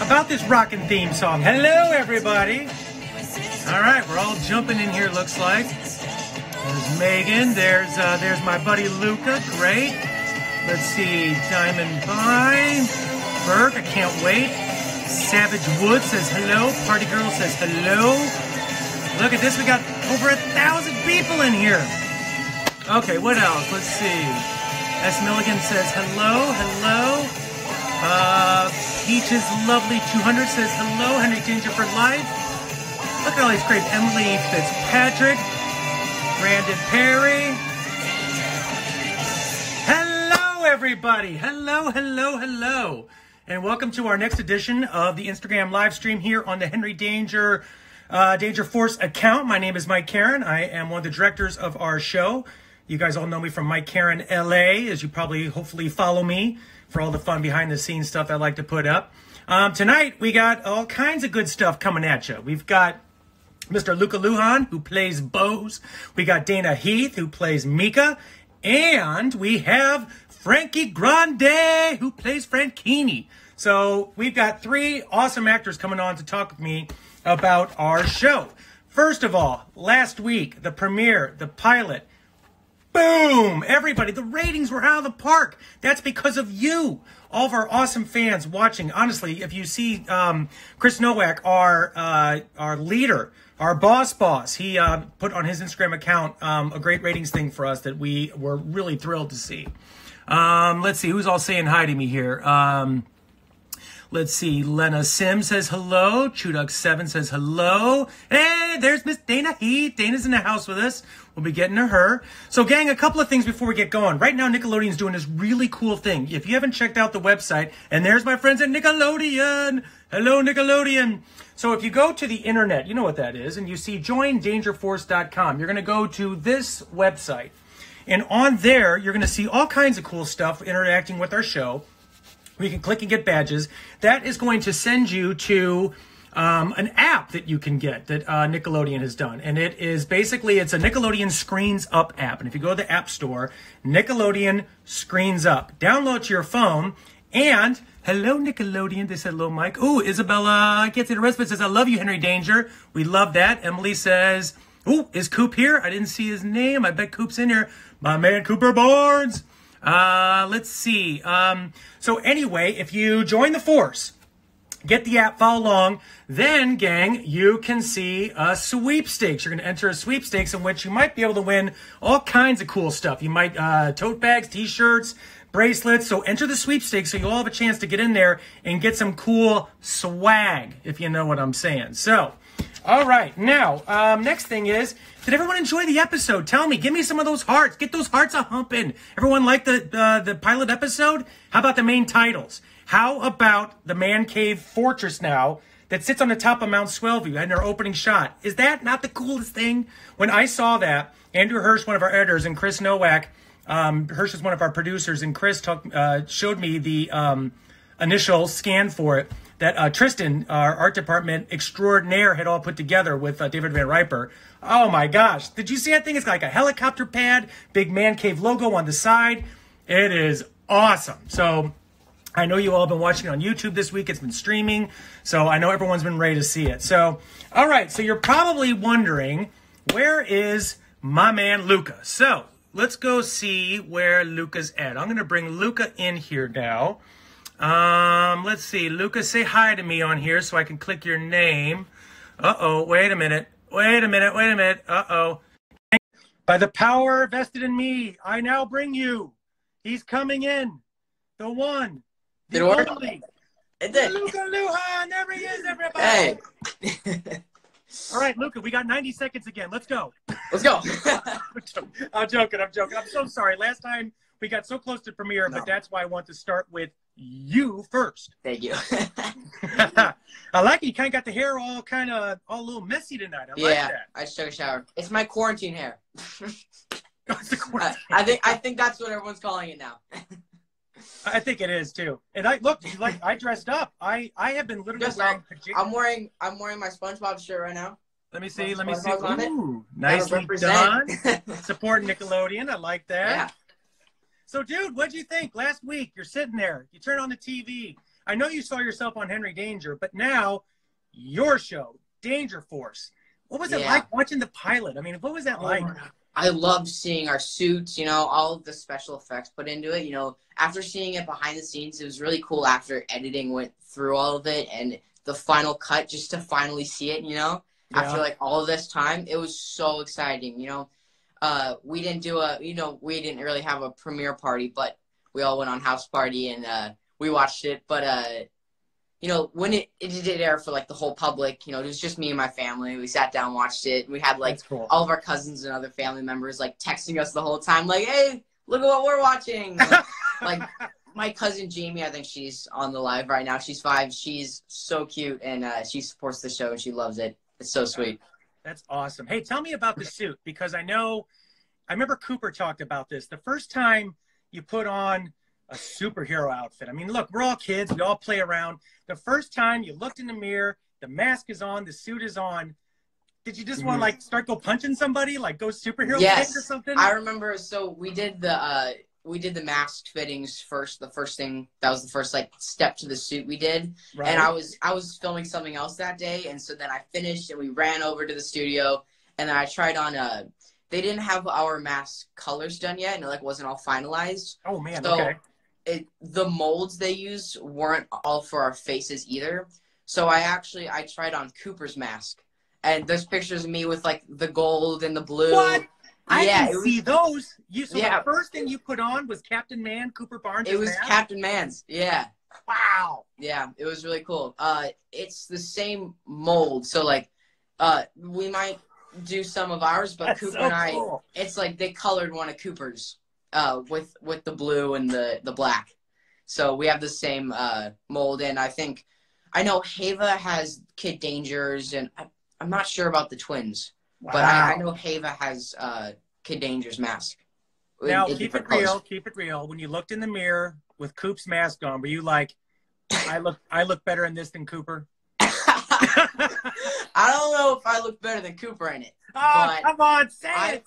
about this rockin' theme song. Hello, everybody. All right, we're all jumping in here, looks like. There's Megan. There's my buddy Luca. Great. Let's see. Diamond Pie. Burke, I can't wait. Savage Wood says hello. Party Girl says hello. Look at this. We got over 1,000 people in here. Okay, what else? Let's see. S. Milligan says hello. Hello. Peaches Lovely 200 says hello. Henry Danger for Life. Look at all these great. Emily Fitzpatrick. Brandon Perry. Hello, everybody. Hello, hello, hello. And welcome to our next edition of the Instagram live stream here on the Henry Danger Force account. My name is Mike Caron. I am one of the directors of our show. You guys all know me from Mike Caron LA, as you probably hopefully follow me for all the fun behind the scenes stuff I like to put up. Tonight, we got all kinds of good stuff coming at you. We've got Mr. Luca Luhan, who plays Bose. We got Dana Heath, who plays Mika. And we have Frankie Grande, who plays Franchini. So we've got 3 awesome actors coming on to talk with me about our show. First of all, last week, the premiere, the pilot, boom! Everybody, the ratings were out of the park. That's because of you, all of our awesome fans watching. Honestly, if you see Chris Nowak, our leader, our boss, he put on his Instagram account a great ratings thing for us that we were really thrilled to see. Let's see, who's all saying hi to me here? Let's see, Lena Sim says hello. Chuduk7 says hello. Hey, there's Miss Dana Heath. Dana's in the house with us. We'll be getting to her. So, gang, a couple of things before we get going. Right now, Nickelodeon's doing this really cool thing. If you haven't checked out the website, and there's my friends at Nickelodeon. Hello, Nickelodeon. So if you go to the internet, you know what that is, and you see joindangerforce.com, you're going to go to this website. And on there, you're going to see all kinds of cool stuff interacting with our show. We can click and get badges. That is going to send you to an app that you can get that Nickelodeon has done. And it is basically, it's a Nickelodeon Screens Up app. And if you go to the App Store, Nickelodeon Screens Up. Download it to your phone. And hello, Nickelodeon. They said hello, Mike. Ooh, Isabella, I can't say the rest, but says, I love you, Henry Danger. We love that. Emily says, ooh, is Coop here? I didn't see his name. I bet Coop's in here. My man, Cooper Barnes. Let's see. So anyway, if you join the force, get the app, follow along, then, gang, you can see a sweepstakes. You're going to enter a sweepstakes in which you might be able to win all kinds of cool stuff. You might, tote bags, t-shirts, bracelets. So enter the sweepstakes so you'll all have a chance to get in there and get some cool swag, if you know what I'm saying. So, all right. Now, next thing is, did everyone enjoy the episode? Tell me. Give me some of those hearts. Get those hearts a-humping. Everyone like the pilot episode? How about the main titles? How about the man cave fortress now that sits on the top of Mount Swellview and our opening shot? Is that not the coolest thing? When I saw that, Andrew Hirsch, one of our editors, and Chris Nowak, Hirsch is one of our producers, and Chris showed me the initial scan for it that Tristan, our art department extraordinaire, had all put together with David Van Riper. Oh my gosh. Did you see that thing? It's like a helicopter pad, big man cave logo on the side. It is awesome. So I know you all have been watching it on YouTube this week. It's been streaming. So I know everyone's been ready to see it. So, all right. So you're probably wondering, where is my man Luca? So let's go see where Luca's at. I'm going to bring Luca in here now. Let's see. Luca, say hi to me on here so I can click your name. Uh-oh. Wait a minute. Uh-oh. By the power vested in me, I now bring you. He's coming in. The one. The only. It did. Luca Luhan. There he is, everybody. Hey. All right, Luca, we got 90 seconds again. Let's go. Let's go. I'm joking. I'm so sorry. Last time we got so close to premiere, but that's why I want to start with you first. Thank you. I like it. You kind of got the hair all a little messy tonight. I like that. I just took a shower. It's my quarantine hair. It's the quarantine. I think that's what everyone's calling it now. I think it is too. And I dressed up. I have been literally wearing pajamas. I'm wearing my SpongeBob shirt right now. Let me see. Ooh, nicely done. Support Nickelodeon. I like that. Yeah. So, dude, what'd you think last week? You're sitting there. You turn on the TV. I know you saw yourself on Henry Danger, but now your show, Danger Force. What was it like watching the pilot? I mean, what was that like? I loved seeing our suits, you know, all of the special effects put into it. You know, after seeing it behind the scenes, it was really cool after editing went through all of it and the final cut, just to finally see it, you know, after like all of this time. It was so exciting, you know. We didn't we didn't really have a premiere party, but we all went on house party and we watched it. But you know, when it did air for like the whole public, you know, it was just me and my family. We sat down, watched it. We had like all of our cousins and other family members like texting us the whole time, like, "Hey, look at what we're watching!" Like my cousin Jamie, I think she's on the live right now. She's 5. She's so cute, and she supports the show and she loves it. It's so sweet. That's awesome. Hey, tell me about the suit, because I remember Cooper talked about this. The first time you put on a superhero outfit. I mean, look, we're all kids. We all play around. The first time you looked in the mirror, the mask is on, the suit is on. Did you just want to like start punching somebody, like go superhero kick or something? I remember. So we did the mask fittings first. The first thing that was the first like step to the suit we did. Right. And I was filming something else that day, and so then I finished and we ran over to the studio, and then I tried on they didn't have our mask colors done yet, and it like wasn't all finalized. Oh man, so okay. The molds they used weren't all for our faces either. So I tried on Cooper's mask, and there's pictures of me with like the gold and the blue. What? I didn't see those. The first thing you put on was Captain Man, Cooper Barnes' It was mask? Captain Man's, yeah. Wow. Yeah, it was really cool. It's the same mold, so like we might do some of ours, but That's Cooper so and I, cool. it's like they colored one of Cooper's with the blue and the black. So we have the same mold, and I know Hava has Kid Dangers, and I'm not sure about the twins. Wow. But I know Hava has Kid Danger's mask. Now, keep it real. When you looked in the mirror with Coop's mask on, were you like, I look better in this than Cooper? I don't know if I look better than Cooper in it. Oh, come on, say it.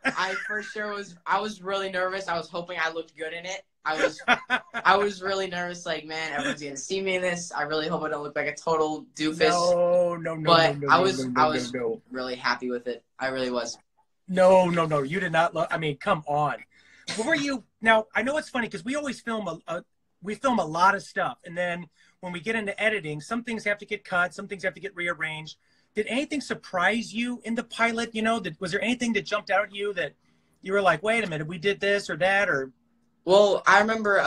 I for sure was really nervous. I was hoping I looked good in it. I was really nervous, like, man, everyone's gonna see me in this. I really hope I don't look like a total doofus. No. But I was really happy with it. I really was. No. You did not look. I mean, come on. What were you? Now, I know it's funny because we always film a lot of stuff, and then when we get into editing, some things have to get cut, some things have to get rearranged. Did anything surprise you in the pilot? You know, was there anything that jumped out at you that you were like, wait a minute, we did this or that? Or well, I remember,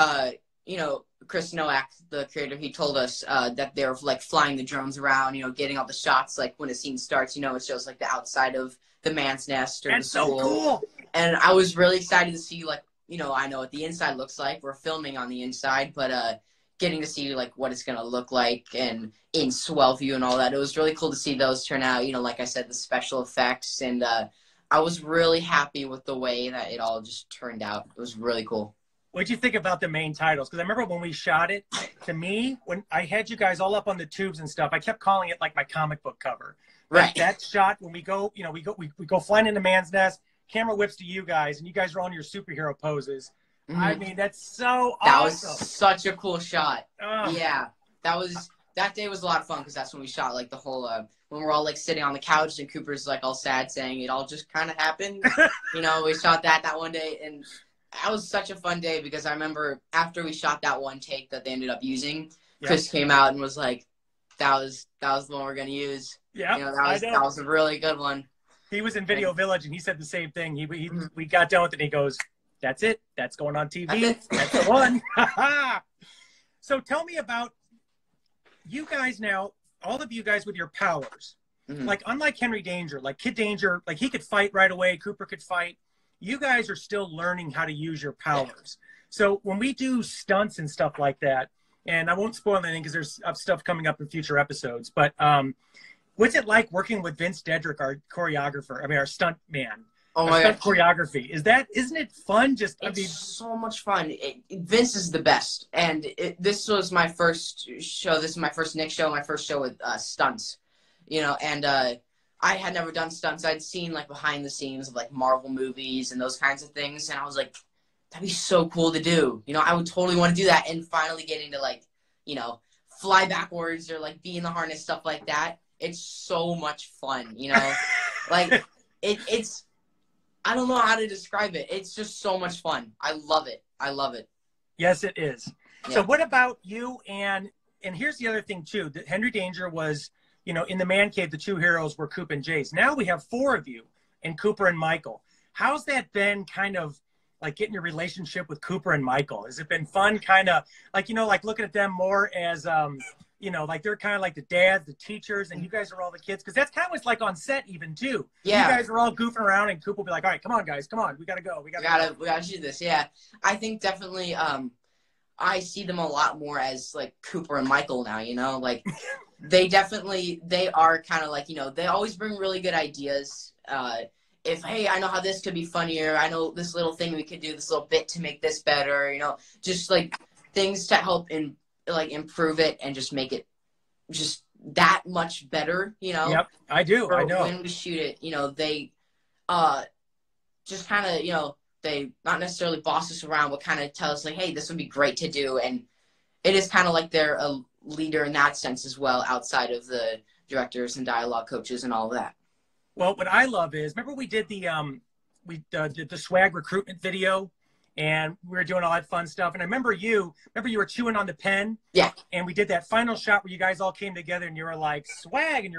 Chris Nowak, the creator, he told us that they were like flying the drones around, getting all the shots. Like when a scene starts, it shows like the outside of the man's nest or That's the school. So cool. And I was really excited to see I know what the inside looks like. We're filming on the inside, but getting to see like what it's gonna look like and in swell view and all that. It was really cool to see those turn out. Like I said, the special effects, and I was really happy with the way that it all just turned out. It was really cool. What'd you think about the main titles? Because I remember when we shot it, to me, when I had you guys all up on the tubes and stuff, I kept calling it like my comic book cover. Right. That shot when we go flying into man's nest, camera whips to you guys, and you guys are on your superhero poses. Mm-hmm. I mean, that's so awesome. That was such a cool shot. Yeah, that day was a lot of fun because that's when we shot like the whole when we're all like sitting on the couch and Cooper's like all sad saying it all just kind of happened. We shot that one day, and that was such a fun day because I remember after we shot that one take that they ended up using, Chris came out and was like, that was the one we're gonna use. Yeah, that was a really good one. He was in Video Village and he said the same thing. We got done with it and he goes, that's it. That's going on TV. That's the one. So tell me about you guys now, all of you guys with your powers. Mm-hmm. Like, unlike Henry Danger, like Kid Danger, like he could fight right away. Cooper could fight. You guys are still learning how to use your powers. Yeah. So when we do stunts and stuff like that, and I won't spoil anything because there's stuff coming up in future episodes, but what's it like working with Vince Dedrick, our choreographer? I mean, our stunt man. Oh my God. Choreography. Isn't it fun? It's so much fun. Vince is the best. And this was my first show. This is my first Nick show, my first show with stunts, and I had never done stunts. I'd seen like behind the scenes of like Marvel movies and those kinds of things. And I was like, that'd be so cool to do. You know, I would totally want to do that, and finally getting to like, you know, fly backwards or like be in the harness, stuff like that. It's so much fun, you know, like it's, I don't know how to describe it. It's just so much fun. I love it. I love it. Yes, it is. Yeah. So what about you? And here's the other thing too, that Henry Danger was, you know, in the man cave, the two heroes were Coop and Jace. Now we have four of you and Cooper and Michael. How's that been kind of like getting your relationship with Cooper and Michael? Has it been fun kind of like, you know, like looking at them more as, you know, like they're kind of like the dads, the teachers, and you guys are all the kids? Because that's kind of what's like on set even too. Yeah. You guys are all goofing around and Coop will be like, all right, come on guys, come on. We got to go. We gotta do this. Yeah. I think definitely, I see them a lot more as like Cooper and Michael now, you know, like they are kind of like, you know, they always bring really good ideas. If, hey, I know how this could be funnier. I know this little thing we could do, this little bit to make this better, you know, just like things to help improve it and just make it just that much better, you know? Yep, I do. I know. When we shoot it, you know, they just kind of, you know, they not necessarily boss us around, but kind of tell us like, hey, this would be great to do. And it is kind of like they're a leader in that sense as well, outside of the directors and dialogue coaches and all that. Well, what I love is, remember we did the swag recruitment video, and we were doing all that fun stuff. And I remember you were chewing on the pen. Yeah. And we did that final shot where you guys all came together and you were like, swag. And you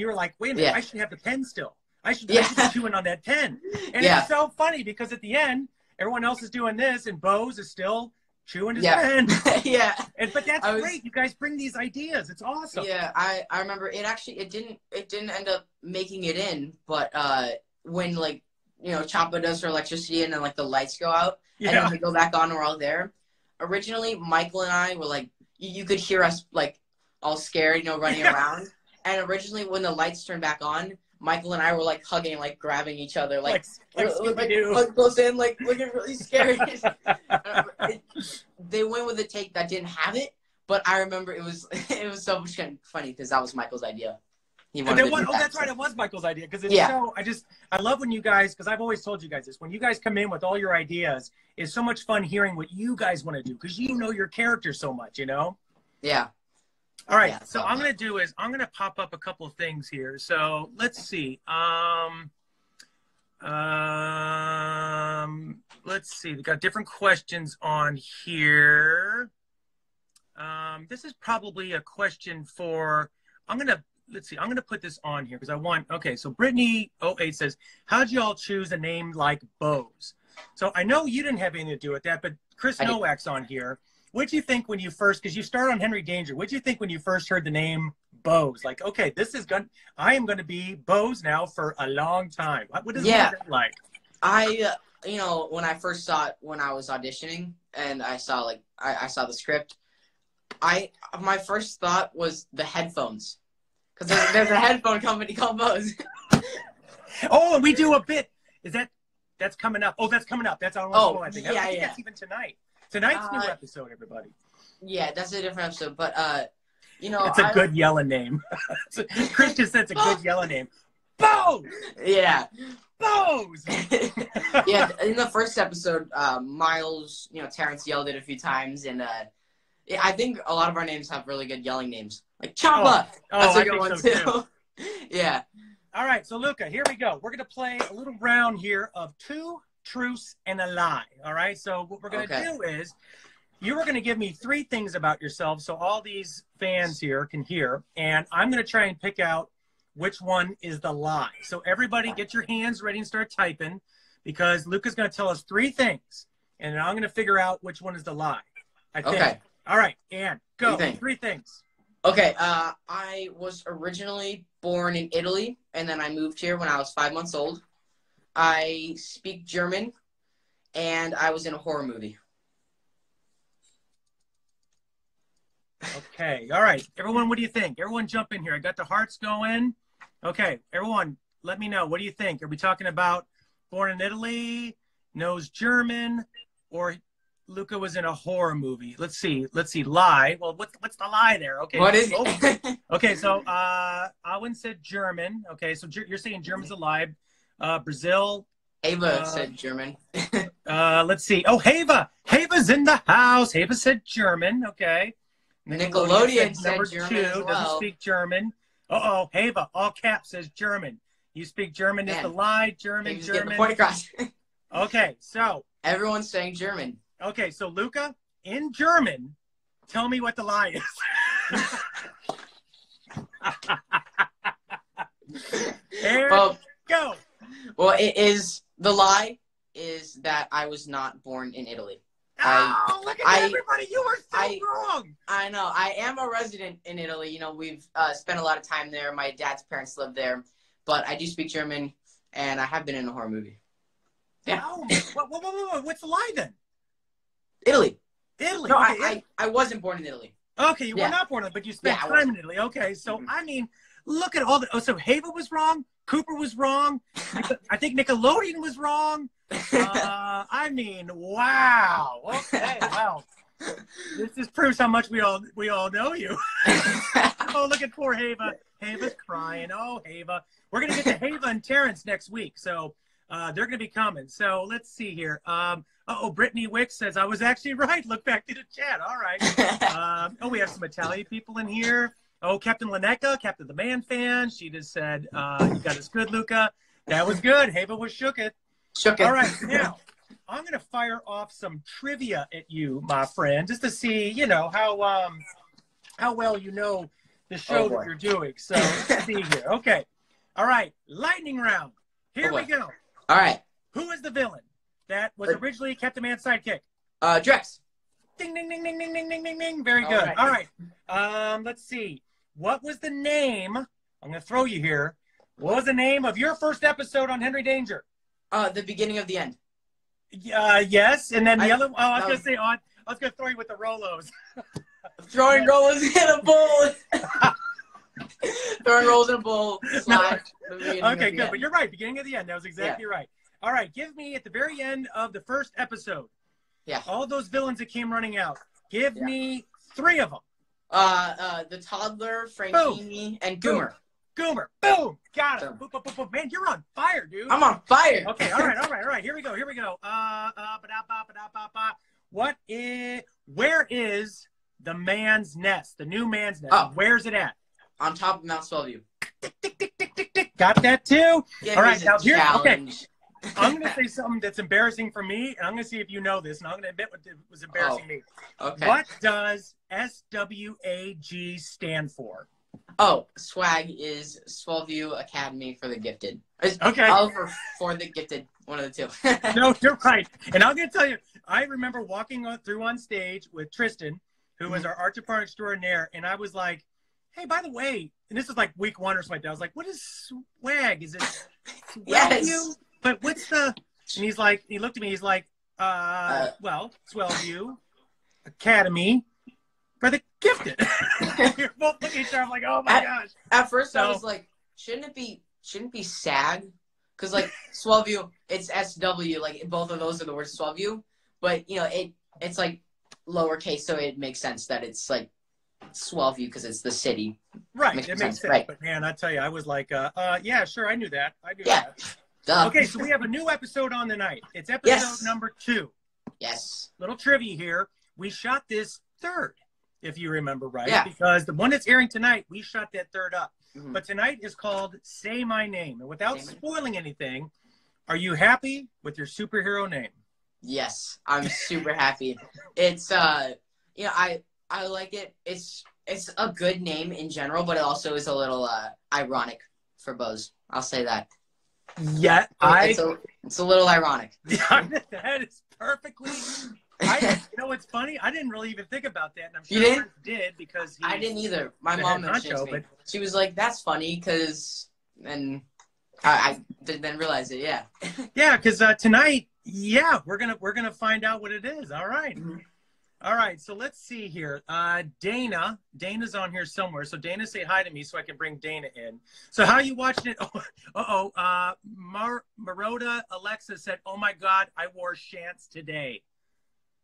were like, wait a minute, I should have the pen still. I should be chewing on that pen. And it's so funny because at the end, everyone else is doing this and Bose is still chewing his pen. Yeah. But that's great. You guys bring these ideas. It's awesome. Yeah. I remember it didn't end up making it in, but when like, you know, Choppa does her electricity and then like the lights go out and then we go back on and we're all there. Originally, Michael and I were like, you could hear us like all scared, you know, running around. And originally when the lights turned back on, Michael and I were like hugging, like grabbing each other, like close in, like looking really scary. They went with a take that didn't have it, but I remember it was so much kind of funny because that was Michael's idea. That's right. It was Michael's idea because it's I love when you guys, because I've always told you guys this, when you guys come in with all your ideas, it's so much fun hearing what you guys want to do because you know your character so much, you know? Yeah. All right. So I'm going to do is I'm going to pop up a couple of things here. So let's see. Let's see. We got different questions on here. This is probably a question for, let's see. I'm going to put this on here because I want, okay. So Brittany08 says, how'd you all choose a name like Bose? So I know you didn't have anything to do with that, but Chris Nowak's on here. What'd you think when you first, because you started on Henry Danger, what'd you think when you first heard the name Bose? Like, okay, I am going to be Bose now for a long time. What is that like? You know, when I first saw it, when I was auditioning and I saw I saw the script, my first thought was the headphones. Because there's a headphone company called Bose. Oh, and we do a bit. That's coming up. Oh, that's coming up. That's on one show, I think. I think that's even tonight. Tonight's new episode, everybody. Yeah, that's a different episode. But, you know. It's a good yelling name. Chris just said it's a good yelling name. Bose! Yeah. Bose! Yeah, in the first episode, Miles, you know, Terrence yelled it a few times. And I think a lot of our names have really good yelling names. Like Choppa! That's a good one, too. Yeah. All right, so Luca, here we go. We're going to play a little round here of two truths and a lie. All right, so what we're going to do is you are going to give me three things about yourself so all these fans here can hear, and I'm going to try and pick out which one is the lie. So everybody get your hands ready and start typing because Luca's going to tell us three things, and I'm going to figure out which one is the lie. I think. Okay. All right, and go. Three things. Okay, I was originally born in Italy, and then I moved here when I was 5 months old. I speak German, and I was in a horror movie. Okay, all right. Everyone, what do you think? Everyone jump in here. I got the hearts going. Okay, everyone, let me know. What do you think? Are we talking about born in Italy, knows German, or Luca was in a horror movie? Let's see. Lie. Well, what's the lie there? Okay. What is it? Okay, so Owen said German. Okay, so you're saying German's a lie. Brazil. Ava said German. Let's see. Oh, Hava. Hava's in the house. Hava said German. Okay. Nickelodeon said number German 2 as well. doesn't speak German. Uh-oh. Hava, all caps, says German. You speak German is the lie. German, Ava's German. getting the point across. Okay, so. Everyone's saying German. Okay, so Luca, in German, tell me what the lie is. There go. Well, the lie is that I was not born in Italy. Oh, look at everybody. You were so wrong. I know. I am a resident in Italy. You know, we've spent a lot of time there. My dad's parents live there. But I do speak German, and I have been in a horror movie. Yeah. Oh, what's the lie then? Italy. Italy. No, Okay. I wasn't born in Italy. Okay, you were not born in Italy, but you spent time in Italy. Okay, so, I mean, look at all the... Oh, so Hava was wrong. Cooper was wrong. I think Nickelodeon was wrong. I mean, wow. Okay, wow. This just proves how much we all know you. Oh, look at poor Hava. Hava's crying. Oh, Hava. We're going to get to Hava and Terrence next week, so they're going to be coming. So let's see here. Brittany Wicks says, I was actually right. Look back to the chat. All right. We have some Italian people in here. Oh, Captain Lineca, Captain the Man fan. She just said, you got us good, Luca. That was good. Hava was shook it. Shook it. All right, now, I'm going to fire off some trivia at you, my friend, just to see, you know, how well you know the show that you're doing. So let's see here. Okay. All right. Lightning round. Here we go. All right. Who is the villain that was originally Captain Man's sidekick? Drex. Ding, ding, ding, ding, ding, ding, ding, ding, ding. Very good. All right. Let's see. What was the name? I'm going to throw you here. What was the name of your first episode on Henry Danger? The beginning of the end. Yes. And then the other one, I was going to say, I was going to throw you with the Rolos. Throwing rolls in a bowl. Throwing rolls in a bowl. Slide. Okay, good. But you're right. Beginning of the end. That was exactly right. All right. Give me at the very end of the first episode. Yeah. All those villains that came running out. Give me 3 of them. The toddler, Frankie, and Goomer. Goomer. Boom. Got it. Boom, boom, boom, boom. Man, you're on fire, dude. I'm on fire. Okay. All right. Here we go. Where is the man's nest? The new man's nest. Oh. Where's it at? On top of Mount Swellview. Tick. Got that too? Yeah, all right. Now here. Okay. Challenge. I'm going to say something that's embarrassing for me, and I'm going to see if you know this, and I'm going to admit what was embarrassing me. Okay. What does SWAG stand for? Oh, SWAG is Swellview Academy for the Gifted. Okay. For the Gifted, one of the two. No, you're right. And I'm going to tell you, I remember walking through on stage with Tristan, who was our art department extraordinaire, and I was like, hey, by the way, and this is like week 1 or something like that. I was like, what is SWAG? Is it Swellview? Yes. But what's the... And he's like, he looked at me, he's like, well, Swellview Academy for the Gifted. You're both looking at each other. I'm like, oh my gosh. At first, I was like, shouldn't it be SAG? Because like Swellview, it's SW. Like both of those are the words Swellview. But you know, it's like lowercase, so it makes sense that it's like Swellview because it's the city. Right. It makes sense. Right. But man, I tell you, I was like, yeah, sure, I knew that. I knew that. Duh. Okay, so we have a new episode on the night. It's episode number 2. Yes. Little trivia here. We shot this 3rd, if you remember right. Yeah. Because the one that's airing tonight, we shot that 3rd up. Mm-hmm. But tonight is called Say My Name. And without spoiling anything, are you happy with your superhero name? Yes, I'm super happy. It's you know, I like it. It's a good name in general, but it also is a little ironic for Buzz. I'll say that. Yeah, it's a little ironic. That is perfectly. You know what's funny? I didn't really even think about that, and I'm sure you did because I didn't either. My mom mentioned it to me. She was like, "That's funny," because and I didn't realize it. Yeah. Yeah, because tonight, we're gonna find out what it is. All right. Mm-hmm. All right, so let's see here. Dana's on here somewhere. So Dana, say hi to me so I can bring Dana in. So how are you watching it? Maroda Alexa said, "Oh my God, I wore shants today."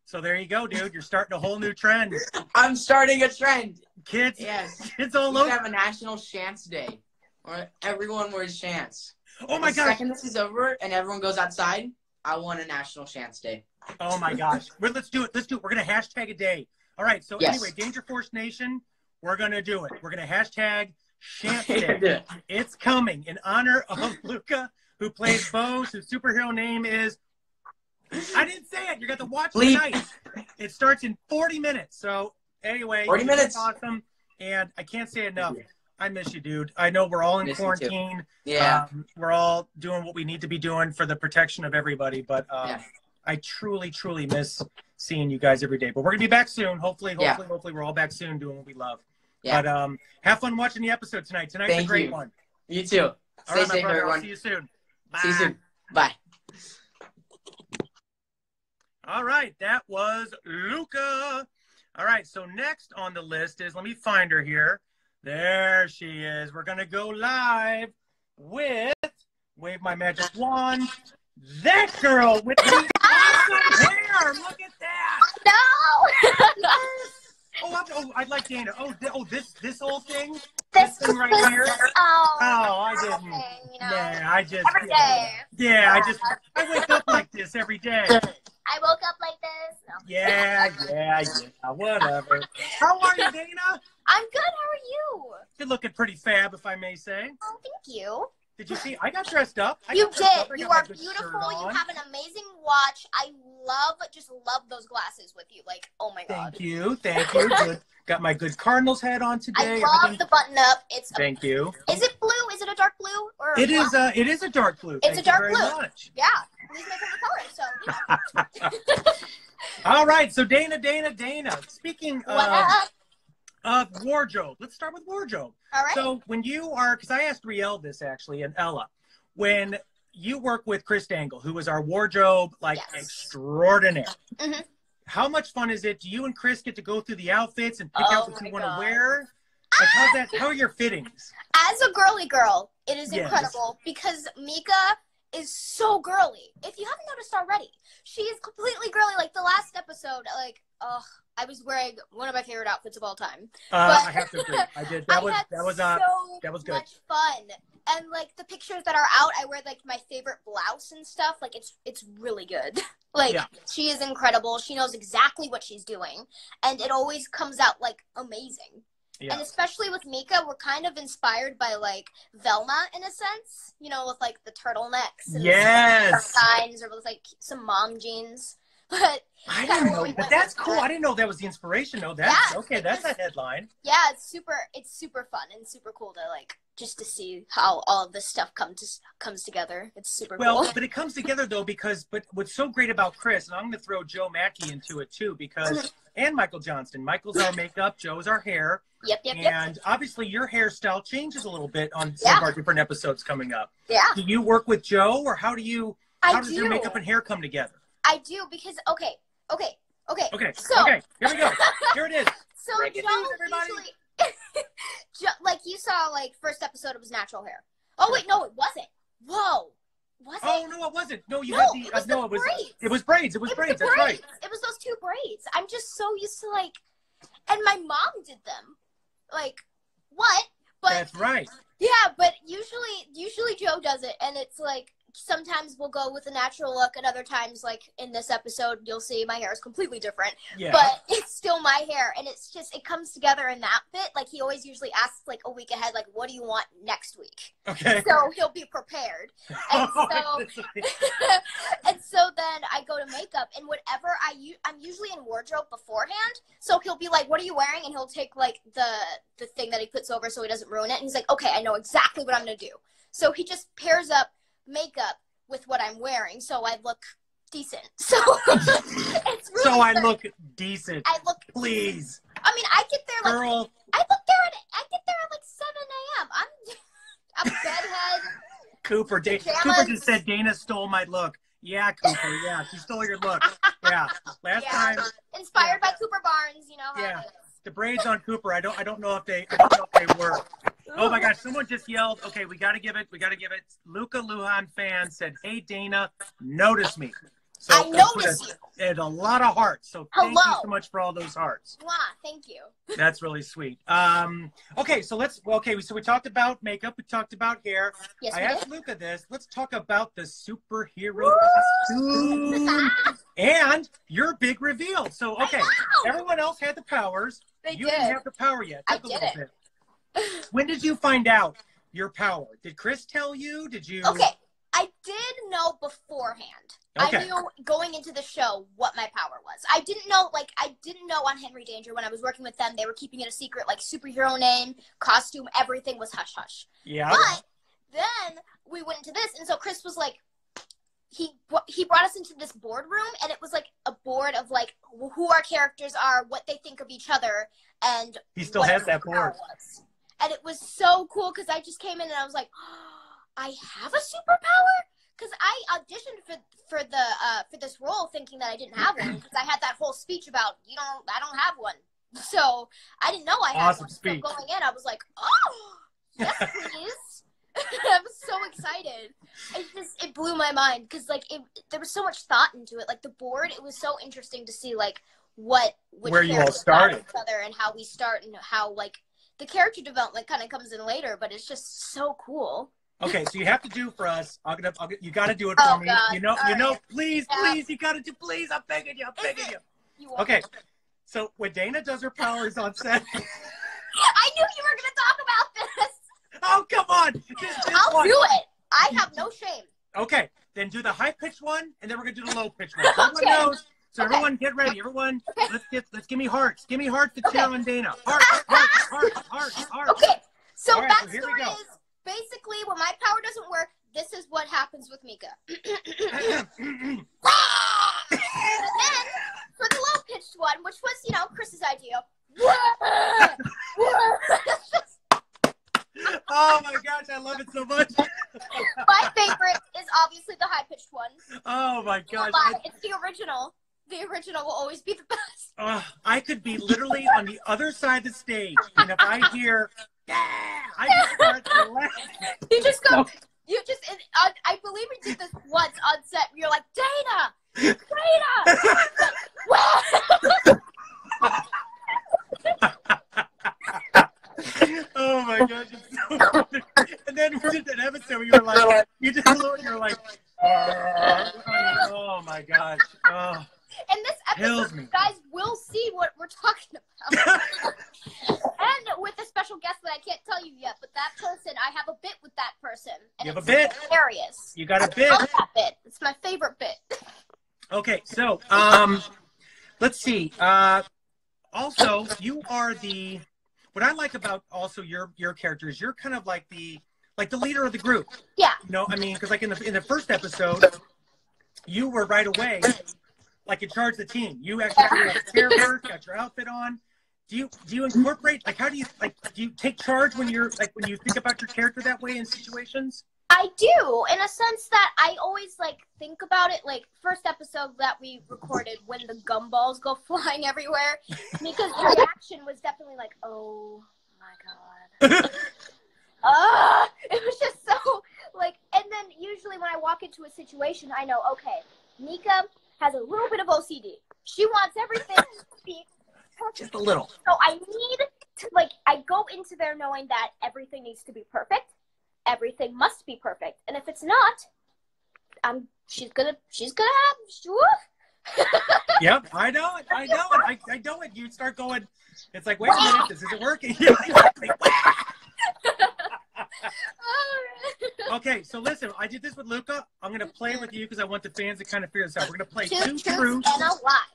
So there you go, dude. You're starting a whole new trend. I'm starting a trend. Kids, yes. Kids all we over. Have a National Shants Day, or everyone wears shants. Oh my the gosh. second this is over and everyone goes outside, I want a National Chance Day. Oh my gosh. Let's do it. Let's do it. We're going to hashtag a day. All right. So Yes. anyway, Danger Force Nation, we're going to do it. We're going to hashtag Chance Day. It's coming in honor of Luca, who plays Bose, whose superhero name is, I didn't say it. You're going to watch tonight. It starts in 40 minutes. So anyway, 40 minutes. Awesome. And I can't say enough. I miss you, dude. I know we're all in quarantine. Yeah. We're all doing what we need to be doing for the protection of everybody. But I truly, truly miss seeing you guys every day. But we're going to be back soon. Hopefully, we're all back soon doing what we love. Yeah. But have fun watching the episode tonight. Tonight's a great one. You too. Stay safe, everyone. I'll see you soon. Bye. See you soon. Bye. All right. That was Luca. All right. So next on the list is, let me find her here. There she is. We're going to go live with, wave my magic wand, that girl with the awesome hair. Look at that. No. I'd like Dana. This whole thing? This thing right here? Oh, I didn't. Thing, you know, I just. every day. Yeah, I wake up like this every day. I woke up like this. No. Yeah, whatever. How are you, Dana? I'm good. How are you? You're looking pretty fab, if I may say. Oh, thank you. Did you see? I got dressed up. You did. You are beautiful. You have an amazing watch. I just love those glasses with you. Like, oh my God. Thank you. Good. Got my good Cardinals hat on today. I love the button up. Thank you. Is it blue? Is it a dark blue? Or it is. It is a dark blue. It's a dark blue. Much. Yeah. These my favorite color. So. All right. So Dana. Speaking of wardrobe, let's start with wardrobe. All right. So when you are, because I asked Riel this actually and Ella, when you work with Chris Dangle, who is our wardrobe extraordinaire. Mm-hmm. How much fun is it? Do you and Chris get to go through the outfits and pick out what you want to wear? Like how are your fittings? As a girly girl, it is incredible because Mika is so girly. If you haven't noticed already, she is completely girly. Like the last episode, I was wearing one of my favorite outfits of all time. I have to agree. I did. That was good. Much fun. And like the pictures that are out, I wear like my favorite blouse and stuff. Like it's really good. She is incredible. She knows exactly what she's doing, and it always comes out like amazing. Yeah. And especially with Mika, we're kind of inspired by like Velma in a sense, you know, with like the turtlenecks and the signs, or with like some mom jeans. But I didn't know. But that's cool. I didn't know that was the inspiration. No, that's okay. That's a headline. Yeah, it's super fun and super cool to like just to see how all of this stuff comes together. It's super cool. But it comes together though because what's so great about Chris, and I'm going to throw Joe Mackey into it too, because and Michael Johnston. Michael's our makeup, Joe's our hair. Yep. And obviously your hairstyle changes a little bit on some of our different episodes coming up. Yeah. Do you work with Joe, or how does your makeup and hair come together? I do because okay. So here we go. Here it is. So Joe usually, like you saw, like first episode it was natural hair. Oh wait, no, it wasn't. Whoa, was it? Oh no, it wasn't. No, you had the it was braids. It was braids. It was braids. That's right. It was those two braids. I'm just so used to like, and my mom did them. Like what? But that's right. Yeah, but usually Joe does it, and it's like. Sometimes we'll go with a natural look, and other times, like in this episode, you'll see my hair is completely different. Yeah. But it's still my hair, and it's just it comes together in that bit. Like he always usually asks like a week ahead, like, "What do you want next week?" Okay. So he'll be prepared, and so then I go to makeup, and whatever I'm usually in wardrobe beforehand. So he'll be like, "What are you wearing?" And he'll take like the thing that he puts over so he doesn't ruin it. And he's like, "Okay, I know exactly what I'm gonna do." So he just pairs up makeup with what I'm wearing, so I look decent. So it's really so I look decent. I look. Please. I mean, I get there like girl. I get there at like 7 a.m. I'm bedhead. Cooper just said Dana stole my look. Yeah, Cooper. Yeah, she stole your look. Yeah, last time. Inspired by Cooper Barnes, you know. How it is. The braids on Cooper. I don't know if they work. Oh my gosh! Someone just yelled. Okay, we got to give it. Luca Luhan fan said, "Hey Dana, notice me." So I notice you. And a lot of hearts. So thank you so much for all those hearts. Mwah, thank you. That's really sweet. Okay, so so we talked about makeup. We talked about hair. Yes, I we asked did. Luca this. Let's talk about the superhero costume and your big reveal. So, okay, everyone else had the powers. You didn't have the power yet. I Took a little bit. When did you find out your power? Did Chris tell you? Did you? Okay, I did know beforehand. Okay. I knew going into the show what my power was. I didn't know on Henry Danger when I was working with them, they were keeping it a secret, like superhero name, costume, everything was hush hush. Yeah. But then we went into this, and so Chris was like, he brought us into this boardroom, and it was like a board of like who our characters are, what they think of each other, and he still has that board. And it was so cool because I just came in and I was like, oh, I have a superpower. Because I auditioned for this role thinking that I didn't have one because I had that whole speech about I don't have one, so I didn't know I had awesome one. Speech. So going in, I was like, oh, yes, please. I was so excited. It blew my mind because like there was so much thought into it. Like the board, it was so interesting to see like where you all started each other and how we start and how like the character development kind of comes in later, but it's just so cool. Okay, so you have to do for us. You got to do it for me. God. You know, Right. please, you got to do. Please, I'm begging you. Okay, so when Dana does her powers on set, I knew you were gonna talk about this. Oh, come on! I'll do it. I have no shame. Okay, then do the high pitched one, and then we're gonna do the low pitched one. Everyone knows. So everyone, get ready. Everyone, let's give me hearts. Give me hearts to cheer on Dana. Hearts. Okay, so right, backstory is. Basically, when my power doesn't work, this is what happens with Mika. And then, for the low-pitched one, which was, Chris's idea. Oh my gosh, I love it so much. My favorite is obviously the high-pitched one. Oh my gosh. It's the original. The original will always be the best. I could be literally on the other side of the stage, and if I hear... I just start laughing. You just go. I believe we did this once on set. You're like, Dana. Oh my gosh, it's so funny. And then we did that episode where you were like, oh my gosh. Oh. In this episode, you guys will see what we're talking about. And with a special guest that I can't tell you yet, but that person, I have a bit with that person. And you have a bit? Hilarious. You got a bit? I love that bit. It's my favorite bit. Okay, so, let's see. Also, you are what I like about also your character is you're kind of like the leader of the group. Yeah. Because like in the first episode, you were right away like in charge of the team. You actually got your outfit on. Do you incorporate, like, how do you take charge when you think about your character that way in situations? I do, in a sense that I always think about it. Like first episode that we recorded when the gumballs go flying everywhere, because the reaction was definitely like, oh my god. It was just so and then usually when I walk into a situation, I know, okay, Nika has a little bit of OCD. She wants everything to be perfect. Just a little. So I need to I go into there knowing that everything needs to be perfect. Everything must be perfect. And if it's not, she's gonna have Yep, I know it. I know it. You start going, it's like, wait a minute, this isn't working. Okay, so listen, I did this with Luca. I'm going to play with you because I want the fans to kind of figure this out. We're going to play two truths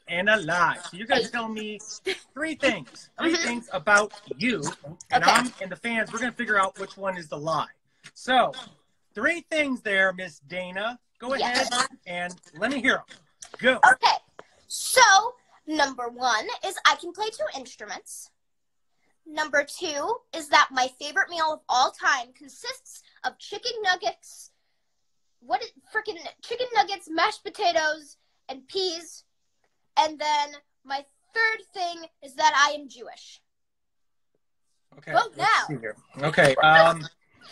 and a lie. So you're going to tell me three things about you, and and the fans, we're going to figure out which one is the lie. So, three things there, Miss Dana. Go ahead and let me hear them. Go. Okay, so number one is I can play 2 instruments. Number 2 is that my favorite meal of all time consists of chicken nuggets, chicken nuggets, mashed potatoes, and peas. And then my third thing is that I am Jewish. Okay. Vote now. See here. Okay.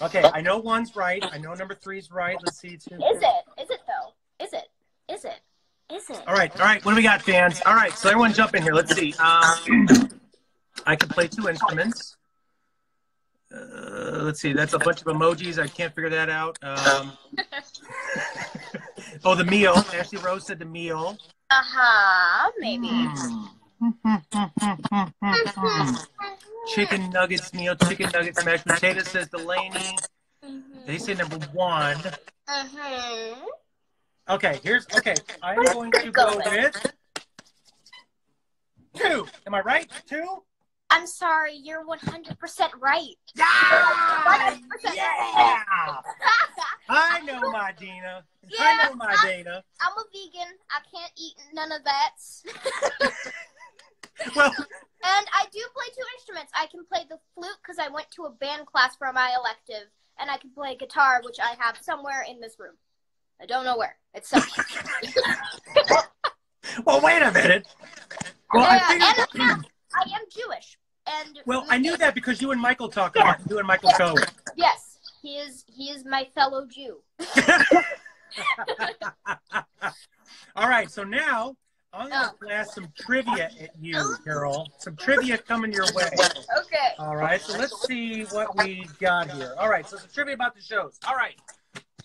Okay. I know 1's right. I know number 3's right. Let's see. 2. Is it? Is it though? Is it? Is it? listening. All right. What do we got, fans? All right, so everyone jump in here. Let's see. I can play 2 instruments. Let's see. That's a bunch of emojis. I can't figure that out. Oh, the meal. Ashley Rose said the meal. Maybe. Chicken nuggets meal. Chicken nuggets mashed potatoes, says Delaney. They say number 1. Okay, I'm going to go with 2. Am I right? 2? I'm sorry, you're 100% right. Yeah! 100% Yeah! I know my Dina. Yeah, I know my Dana. I'm a vegan. I can't eat none of that. Well, and I do play 2 instruments. I can play the flute because I went to a band class for my elective, and I can play guitar, which I have somewhere in this room. I don't know where. It's somewhere. well, wait a minute. Well, I am Jewish. And well, I knew that because you and Michael talk about it. You and Michael Cohen. Yes, he is my fellow Jew. All right, so now I'm going to blast some trivia at you, Carol. Some trivia coming your way. Okay. All right, so let's see what we got here. All right, so some trivia about the shows. All right.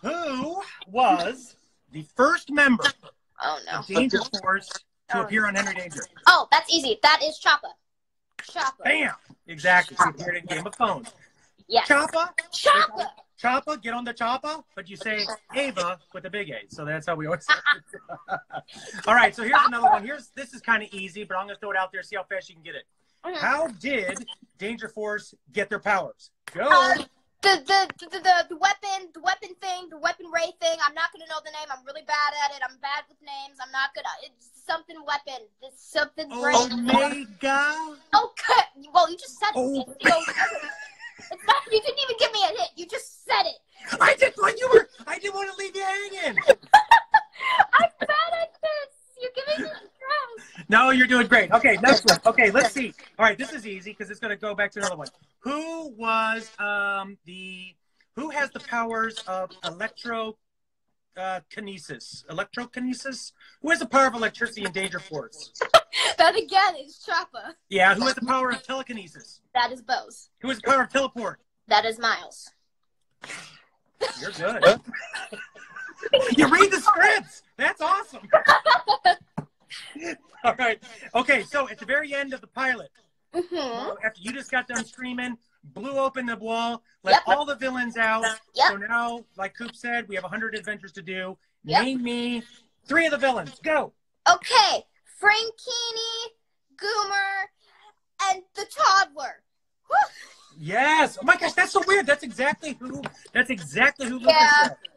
Who was the first member of Danger Force to appear on Henry Danger? Oh, that's easy. That is Choppa. Choppa. Bam! Exactly. She appeared in Game of Thrones. Yes. Choppa. Choppa. Choppa, get on the choppa, but you say Ava with a big A. So that's how we always say it. All right, so here's another one. This is kind of easy, but I'm going to throw it out there, see how fast you can get it. How did Danger Force get their powers? Go. The weapon thing, the weapon ray thing. I'm not gonna know the name. I'm really bad at it. I'm bad with names. I'm not gonna. It's something weapon. It's something ray. Omega. Okay. Well, you just said it. Oh. It's not. You didn't even give me a hit. You just said it. I didn't want to leave you hanging. I'm bad at this. You're giving me stress. No, you're doing great. Okay, next one. Okay, let's see. All right, this is easy because it's going to go back to another one. Who was who has the powers of electrokinesis? Electrokinesis? Who has the power of electricity in Danger Force? That again is Choppa. Yeah, who has the power of telekinesis? That is Bose. Who has the power of teleport? That is Miles. You're good. You read the scripts. That's awesome. All right. Okay, so at the very end of the pilot, after you just got done screaming, blew open the wall, let all the villains out. So now, like Coop said, we have 100 adventures to do. Name me 3 of the villains. Go. Okay. Frankini, Goomer, and the toddler. Woo! Yes. Oh my gosh, that's so weird. That's exactly who Lucas said.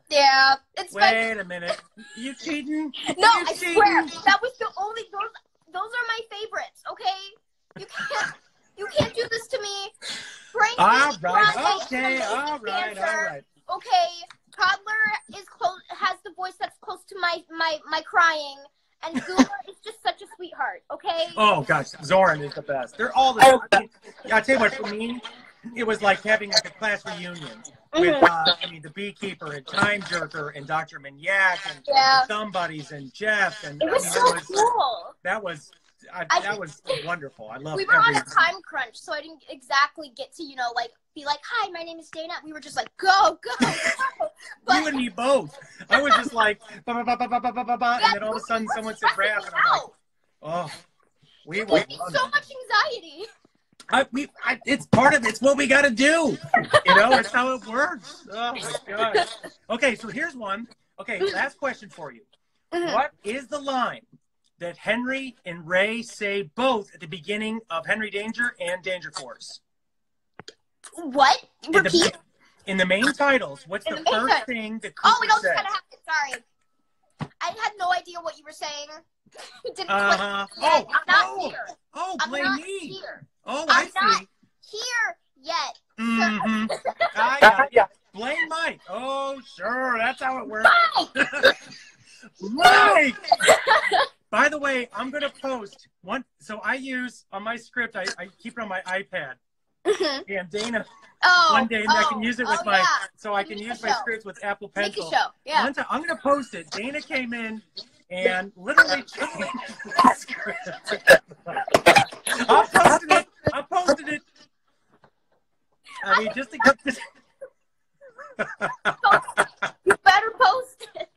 Yeah. Wait a minute. You cheating? No, I swear. That was the only those are my favorites, okay? You can't do this to me. Frankly, all right. Okay. All right. Okay. Toddler has the voice that's close to my crying. And Goomer is just such a sweetheart, okay? Oh, gosh. Zoran is the best. They're all the same. I'll tell you what, for me, it was like having like a class reunion with, the Beekeeper and Time Jerker and Dr. Manyak and the Thumb Buddies and Jeff. And it was cool. That was wonderful. I love We were on a time crunch, so I didn't exactly get to, be like, hi, my name is Dana. We were just like, go. But, you and me both. I was just like, and then all of a sudden someone said rap, and I'm like, oh. It gave me so much anxiety. It's part of it. It's what we got to do. It's how it works. Oh, my God. Okay, so here's one. Okay, last question for you. What is the line that Henry and Ray say both at the beginning of Henry Danger and Danger Force? What? Repeat? In the main titles, what's the first thing that Cooper we don't says? kind of have to. Sorry. I had no idea what you were saying. Didn't I'm not here. Oh, blame me. Here. Oh, I see. I'm not here yet. Mm-hmm. I got it. Blame Mike. Oh, sure. That's how it works. Mike! By the way, I'm going to post one. So I use, on my script, I keep it on my iPad. And Dana, one day I can use it with so I can use my scripts with Apple Pencil. Make a show. Yeah. One time, I'm going to post it. Dana came in and literally changed the script. I'm posting it. I'm posting it. I mean, just to get this. You better post it.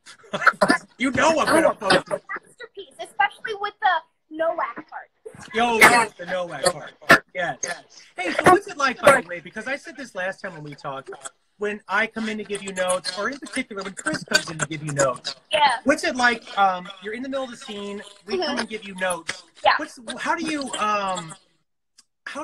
You know I'm gonna post it. Masterpiece, especially with the Nowak part. Yo, yes, the Nowak part. Yes. Hey, so what's it like, by the way? Because I said this last time when we talked. When I come in to give you notes, or in particular when Chris comes in to give you notes. Yeah. What's it like? You're in the middle of the scene. We come and give you notes. Yeah. How do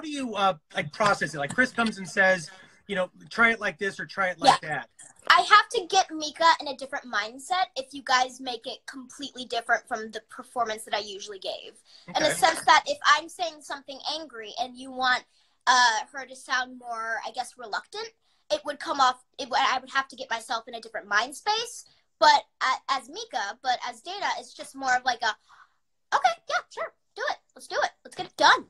you like process it? Like Chris comes and says, you know, try it like this or try it like that. I have to get Mika in a different mindset if you guys make it completely different from the performance that I usually gave. Okay. In the sense that if I'm saying something angry and you want her to sound more, I guess, reluctant, it would come off, I would have to get myself in a different mind space. But as Mika, but as Dana, it's just more of like a, okay, yeah, sure, do it. Let's do it. Let's get it done.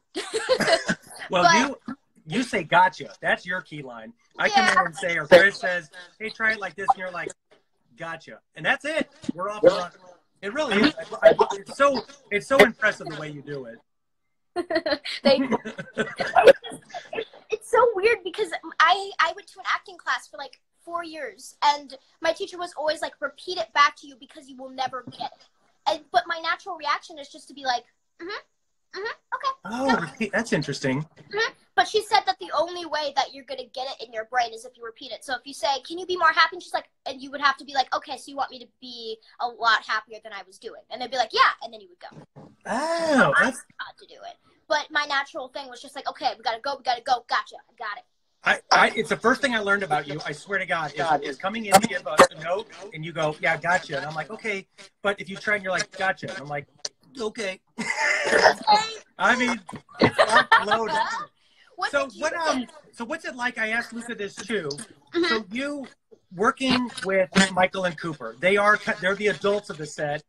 Well, you say gotcha. That's your key line. I come in and say, or Chris says, hey, try it like this. And you're like, gotcha. And that's it. We're off and running. It really is. It's so impressive the way you do it. It's so weird because I went to an acting class for like 4 years, and my teacher was always like, repeat it back to you because you will never get it. But my natural reaction is just to be like, okay. Oh, repeat. That's interesting. But she said that the only way that you're going to get it in your brain is if you repeat it. So if you say, can you be more happy? And she's like, and you would have to be like, okay, so you want me to be a lot happier than I was doing. And they'd be like, yeah. And then you would go. Oh, so I forgot to do it. But my natural thing was just like, okay, we got to go. Gotcha. I got it. It's the first thing I learned about you. I swear to God, is coming in to give a note and you go, yeah, gotcha. And I'm like, okay. But if you try and you're like, gotcha. And I'm like, okay. I mean, it's loaded. So what's it like? I asked Luca this too. So you working with Michael and Cooper, they're the adults of the set.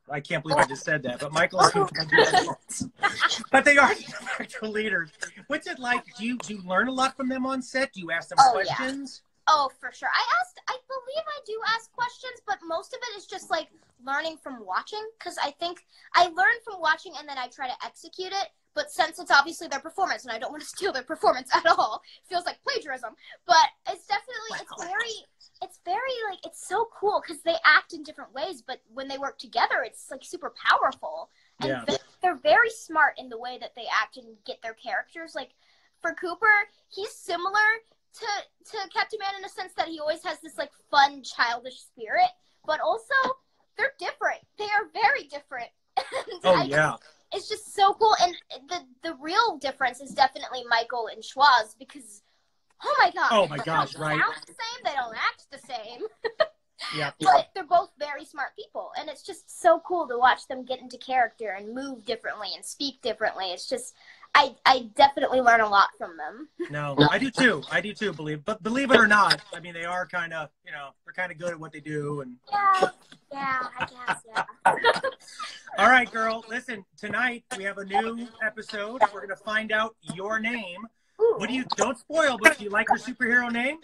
I can't believe I just said that, but Michael and Cooper are the adults. But they are the leaders. What's it like? Do you learn a lot from them on set? Do you ask them questions? Yeah. Oh, for sure. I believe I do ask questions, but most of it is just like learning from watching, because I think I learn from watching and then I try to execute it. But since it's obviously their performance, and I don't want to steal their performance at all, it feels like plagiarism. But it's definitely, it's very like, it's so cool because they act in different ways, but when they work together, it's like super powerful. And they're very smart in the way that they act and get their characters. Like for Cooper, he's similar to Captain Man in a sense that he always has this like fun, childish spirit, but also they're different. They are very different. It's just so cool. And the real difference is definitely Michael and Schwaz, because oh my gosh, they don't sound the same, they don't act the same. But they're both very smart people, and it's just so cool to watch them get into character and move differently and speak differently. It's just I definitely learn a lot from them. No, I do too. Believe it or not, I mean, they are kind of, they're kind of good at what they do. And I guess. All right, girl. Listen, tonight we have a new episode. We're going to find out your name. Ooh. Don't spoil, but do you like your superhero name?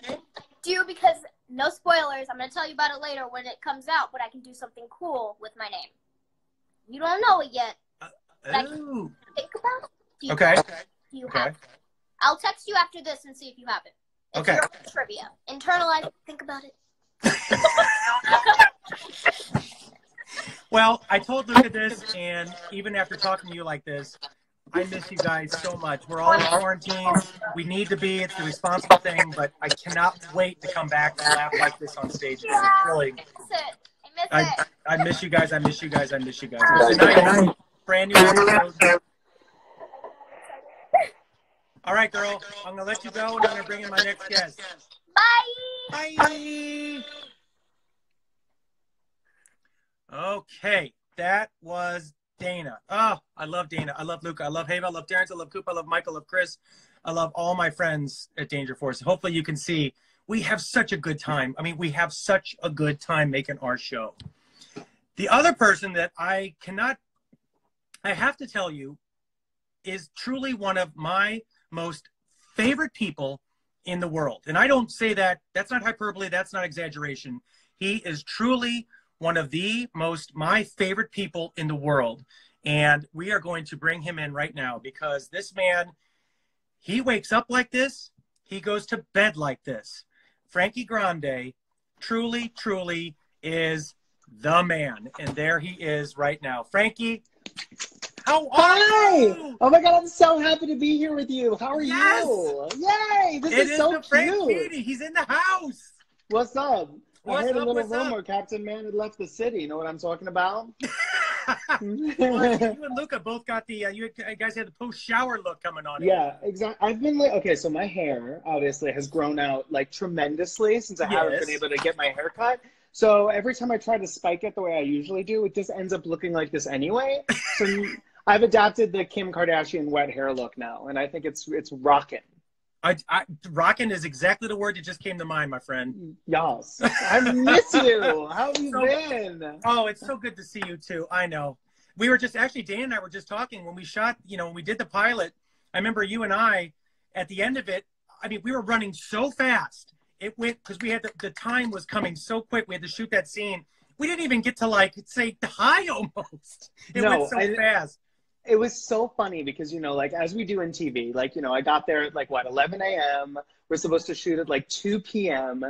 Because no spoilers. I'm going to tell you about it later when it comes out, but I can do something cool with my name. You don't know it yet. But I can think about it. Okay. Do you have it? I'll text you after this and see if you have it. It's your trivia. Internalize it. Think about it. Well, I told Luca this, and even after talking to you like this, I miss you guys so much. We're all in quarantine. We need to be. It's the responsible thing, but I cannot wait to come back and laugh like this on stage. Really. I miss you guys. Tonight, brand new episode. All right, girl. I'm going to let you go, and I'm going to bring in my next guest. Bye. Bye. Okay, that was Dana. Oh, I love Dana. I love Luca. I love Hava. I love Terrence. I love Cooper. I love Michael. I love Chris. I love all my friends at Danger Force. Hopefully you can see we have such a good time. I mean, we have such a good time making our show. The other person that I have to tell you, is truly one of my most favorite people in the world. And I don't say that, that's not hyperbole, that's not exaggeration. He is truly one of my favorite people in the world. And we are going to bring him in right now because this man, he wakes up like this. He goes to bed like this. Frankie Grande truly, truly is the man. And there he is right now. Frankie, how are you? Oh my God, I'm so happy to be here with you. How are you? Yay! This is so cute. He's in the house. What's up? I heard a little what's rumor up? Captain Man had left the city. You know what I'm talking about? You and Luca both got the, you guys had the post-shower look coming on. Yeah, exactly. I've been like, okay, so my hair obviously has grown out like tremendously since I haven't been able to get my hair cut. So every time I try to spike it the way I usually do, it just ends up looking like this anyway. So I've adapted the Kim Kardashian wet hair look now, and I think it's rocking. Rocking is exactly the word that just came to mind, my friend. Yes. I miss you. How have you been? Oh, it's so good to see you too. I know. We were just actually, Dan and I were just talking when we shot, when we did the pilot. I remember you and I, at the end of it, I mean, we were running so fast. It went, because we had the time was coming so quick. We had to shoot that scene. We didn't even get to like say hi almost. It went so fast. It was so funny because, like as we do in TV, like, I got there at like, 11 a.m. We're supposed to shoot at like 2 p.m.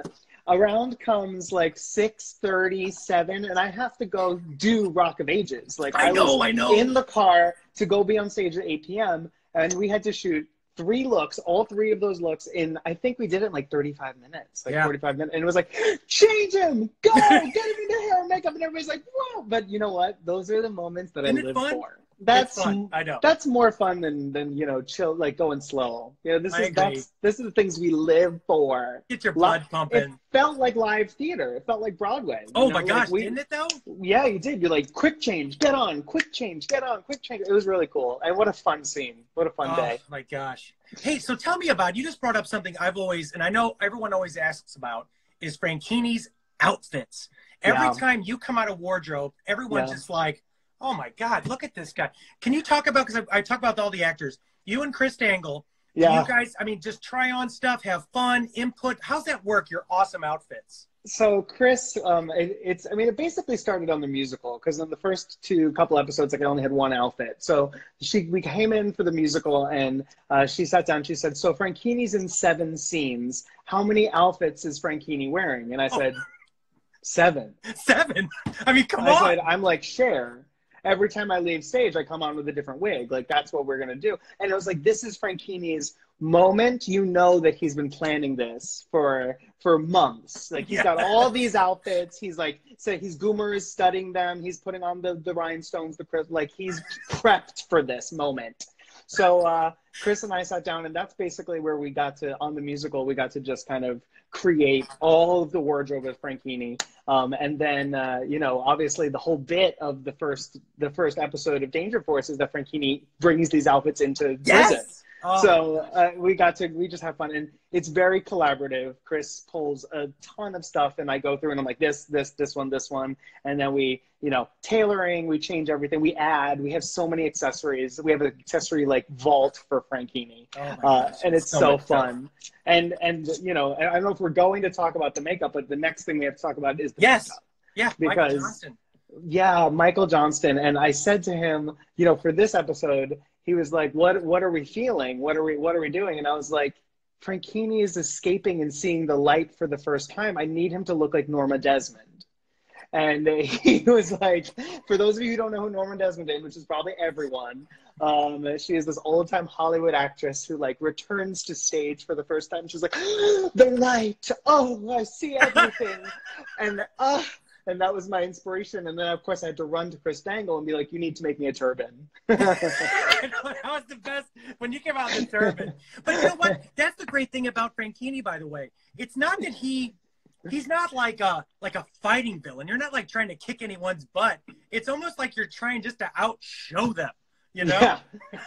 Around comes like 6:37 and I have to go do Rock of Ages. Like I know. In the car to go be on stage at 8 p.m. and we had to shoot 3 looks, all 3 of those looks in, I think we did it in like 35 minutes, like 45 minutes. And it was like, change him, go, get him into hair and makeup. And everybody's like, whoa. But you know what? Those are the moments that I live for. That's fun. I know. That's more fun than chill, like going slow. This is the things we live for. Get your blood pumping. It felt like live theater. It felt like Broadway. Oh my gosh, didn't it though? Yeah, you did. You're like, quick change, get on, quick change, get on, quick change. It was really cool. And what a fun scene. What a fun day. Oh my gosh. Hey, so tell me about, you just brought up something I've always, and I know everyone always asks about, is Frankini's outfits. Every time you come out of wardrobe, everyone's just like, oh my God, look at this guy. Can you talk about, because I talk about all the actors, you and Chris Dangle, you guys, I mean, just try on stuff, have fun, input. How's that work, your awesome outfits? So Chris, it basically started on the musical because in the first couple episodes, like I only had one outfit. So we came in for the musical and she sat down, she said, so Frankini's in 7 scenes. How many outfits is Frankini wearing? And I said, 7. 7? I mean, come on. I said, I'm like Cher. Every time I leave stage, I come on with a different wig. Like, that's what we're going to do. And it was like, this is Frankini's moment. You know that he's been planning this for months. Like, he's got all these outfits. He's like, he's Goomer is studying them. He's putting on the rhinestones, like, he's prepped for this moment. So Chris and I sat down, and that's basically where we got to, on the musical, we got to just kind of create all of the wardrobe of Frankini. And then, obviously the whole bit of the first episode of Danger Force is that Frankini brings these outfits into prison. So we just have fun, and it's very collaborative. Chris pulls a ton of stuff, and I go through and I'm like, this one, and then we, tailoring, we change everything, we have so many accessories. We have an accessory like vault for Frankini, and it's so fun. And I don't know if we're going to talk about the makeup, but the next thing we have to talk about is the makeup. Yeah, because Michael Johnston. Yeah, Michael Johnston. And I said to him, for this episode, he was like, what are we feeling? What are we doing? And I was like, Frankini is escaping and seeing the light for the first time. I need him to look like Norma Desmond. And he was like, for those of you who don't know who Norma Desmond is, which is probably everyone, she is this old-time Hollywood actress who like returns to stage for the first time. She's like, the light, oh, I see everything. And that was my inspiration. And then, of course, I had to run to Chris Dangle and be like, you need to make me a turban. That was the best when you came out in the turban. But you know what? That's the great thing about Frankini, by the way. It's not that he's not like a fighting villain. You're not like trying to kick anyone's butt. It's almost like you're trying just to outshow them. Yeah,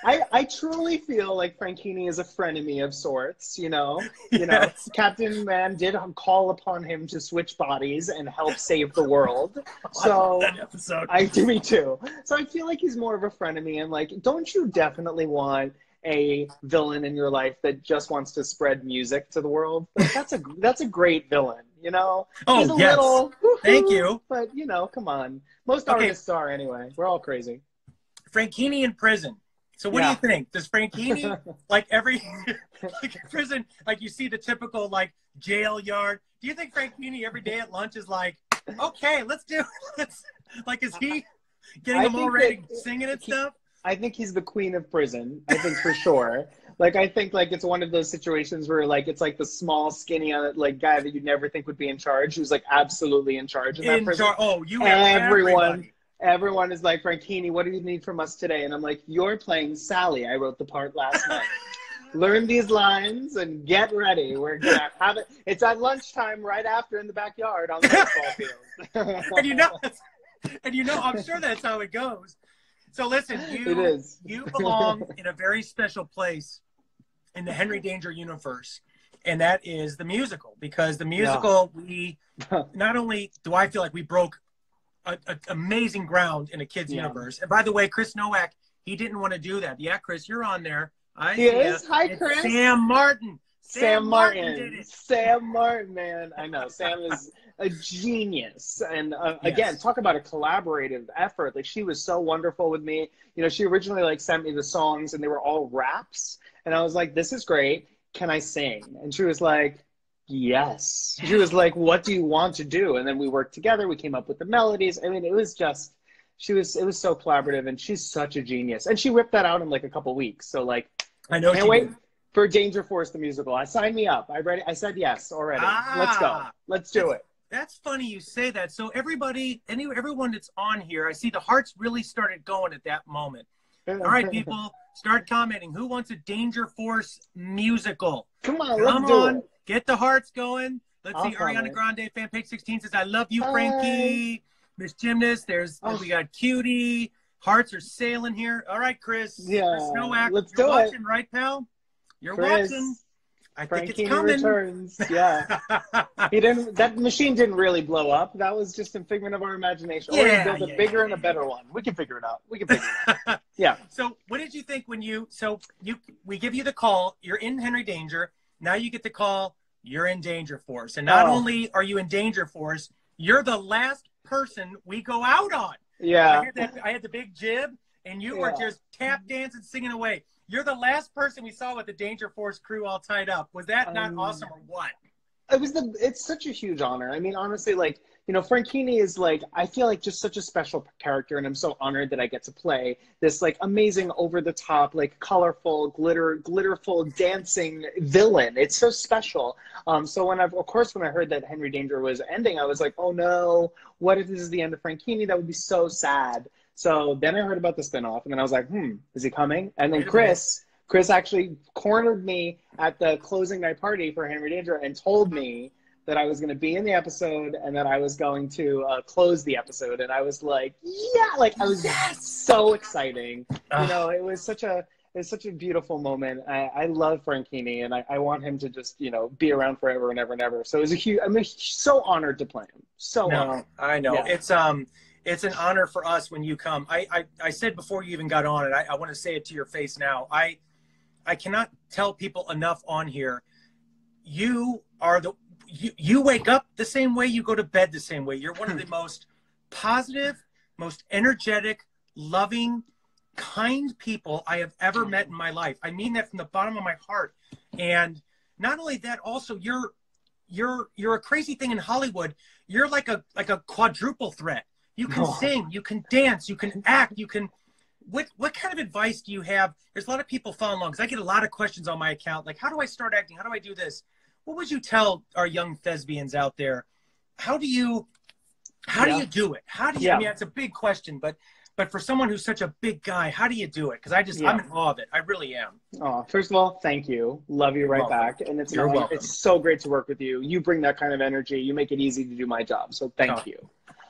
I truly feel like Frankini is a frenemy of sorts. Yes. Captain Man did call upon him to switch bodies and help save the world. So that episode. Me too. So I feel like he's more of a frenemy, and like, don't you definitely want a villain in your life that just wants to spread music to the world. Like, that's a great villain, you know? Oh, He's a yes. little, Thank you. But, you know, come on. Most artists are anyway. We're all crazy. Frankini in prison. So what do you think? Does Frankini, like every like in prison, like you see the typical like jail yard? Do you think Frankini every day at lunch is like, okay, let's do it. Like, is he getting them all ready, singing and stuff? I think he's the queen of prison. I think for sure. Like, I think like it's one of those situations where like it's like the small, skinny, like guy that you'd never think would be in charge, who's like absolutely in charge in that prison. Oh, you have everyone. Everyone is like, Frankini, what do you need from us today? And I'm like, you're playing Sally. I wrote the part last night. Learn these lines and get ready. We're going to have it. It's at lunchtime right after in the backyard on the baseball field. and you know, I'm sure that's how it goes. So listen, you belong in a very special place in the Henry Danger universe. And that is the musical. Because the musical, not only do I feel like we broke amazing ground in a kid's universe. And by the way, Chris Nowak, he didn't want to do that. Yeah, Chris, you're on there. He is. Hi, Chris. Sam Martin. Sam Martin did it. Sam Martin, man. I know. Sam is a genius. And again, talk about a collaborative effort. Like, she was so wonderful with me. You know, she originally like sent me the songs and they were all raps. And I was like, this is great. Can I sing? And she was like, yes. She was like, what do you want to do? And then we worked together. We came up with the melodies. I mean, it was just, it was so collaborative, and she's such a genius. And she ripped that out in like a couple weeks. So like, I know. Can't wait for Danger Force, the musical. I signed me up. I said yes already. Let's go. Let's do it. That's funny you say that. So everyone that's on here, I see the hearts really started going at that moment. All right, people, start commenting. Who wants a Danger Force musical? Come on, let's do it. Get the hearts going. Let's see. Ariana Grande, fan page 16 says, I love you, Frankie. Miss Gymnast, we got Cutie. Hearts are sailing here. All right, Chris. Yeah. Chris Nowak, let's you're do watching, it. Right, pal? You're Chris, watching. I Frankie think it's coming. Returns. Yeah. That machine didn't really blow up. That was just a figment of our imagination. Or we built a bigger and a better one. We can figure it out. Yeah. So what did you think when we give you the call, you're in Henry Danger, now you get the call, you're in Danger Force. And not only are you in Danger Force, you're the last person we go out on. Yeah. I had the big jib, and you were just tap dancing, singing away. You're the last person we saw with the Danger Force crew all tied up. Was that not awesome or what? It's such a huge honor. I mean, honestly, like, you know, Frankini is like, I feel like just such a special character, and I'm so honored that I get to play this like amazing, over the top, like colorful, glitterful dancing villain. It's so special. So when I heard that Henry Danger was ending, I was like, oh no, what if this is the end of Frankini? That would be so sad. So then I heard about the spinoff, and then I was like, is he coming? And then Chris actually cornered me at the closing night party for Henry Danger and told me that I was going to be in the episode and that I was going to close the episode. And I was like, yeah, like I was so exciting. You know, it was such a beautiful moment. I love Frankini, and I want him to just, you know, be around forever and ever and ever. So I'm so honored to play him. So honored. I know. Yeah. It's an honor for us when you come. I said before you even got on, and I want to say it to your face now. I cannot tell people enough on here. You are you wake up the same way, you go to bed the same way. You're one of the most positive, most energetic, loving, kind people I have ever met in my life. I mean that from the bottom of my heart. And not only that, also you're a crazy thing in Hollywood. You're like a quadruple threat. You can sing, you can dance, you can act, you can. What kind of advice do you have? There's a lot of people following along because I get a lot of questions on my account, like, how do I start acting? How do I do this? What would you tell our young thespians out there? How do you do it? I mean, it's a big question, but for someone who's such a big guy, how do you do it? Because I'm in awe of it. I really am. Oh, first of all, thank you. Love you right back. And You're welcome. It's so great to work with you. You bring that kind of energy. You make it easy to do my job. So thank you.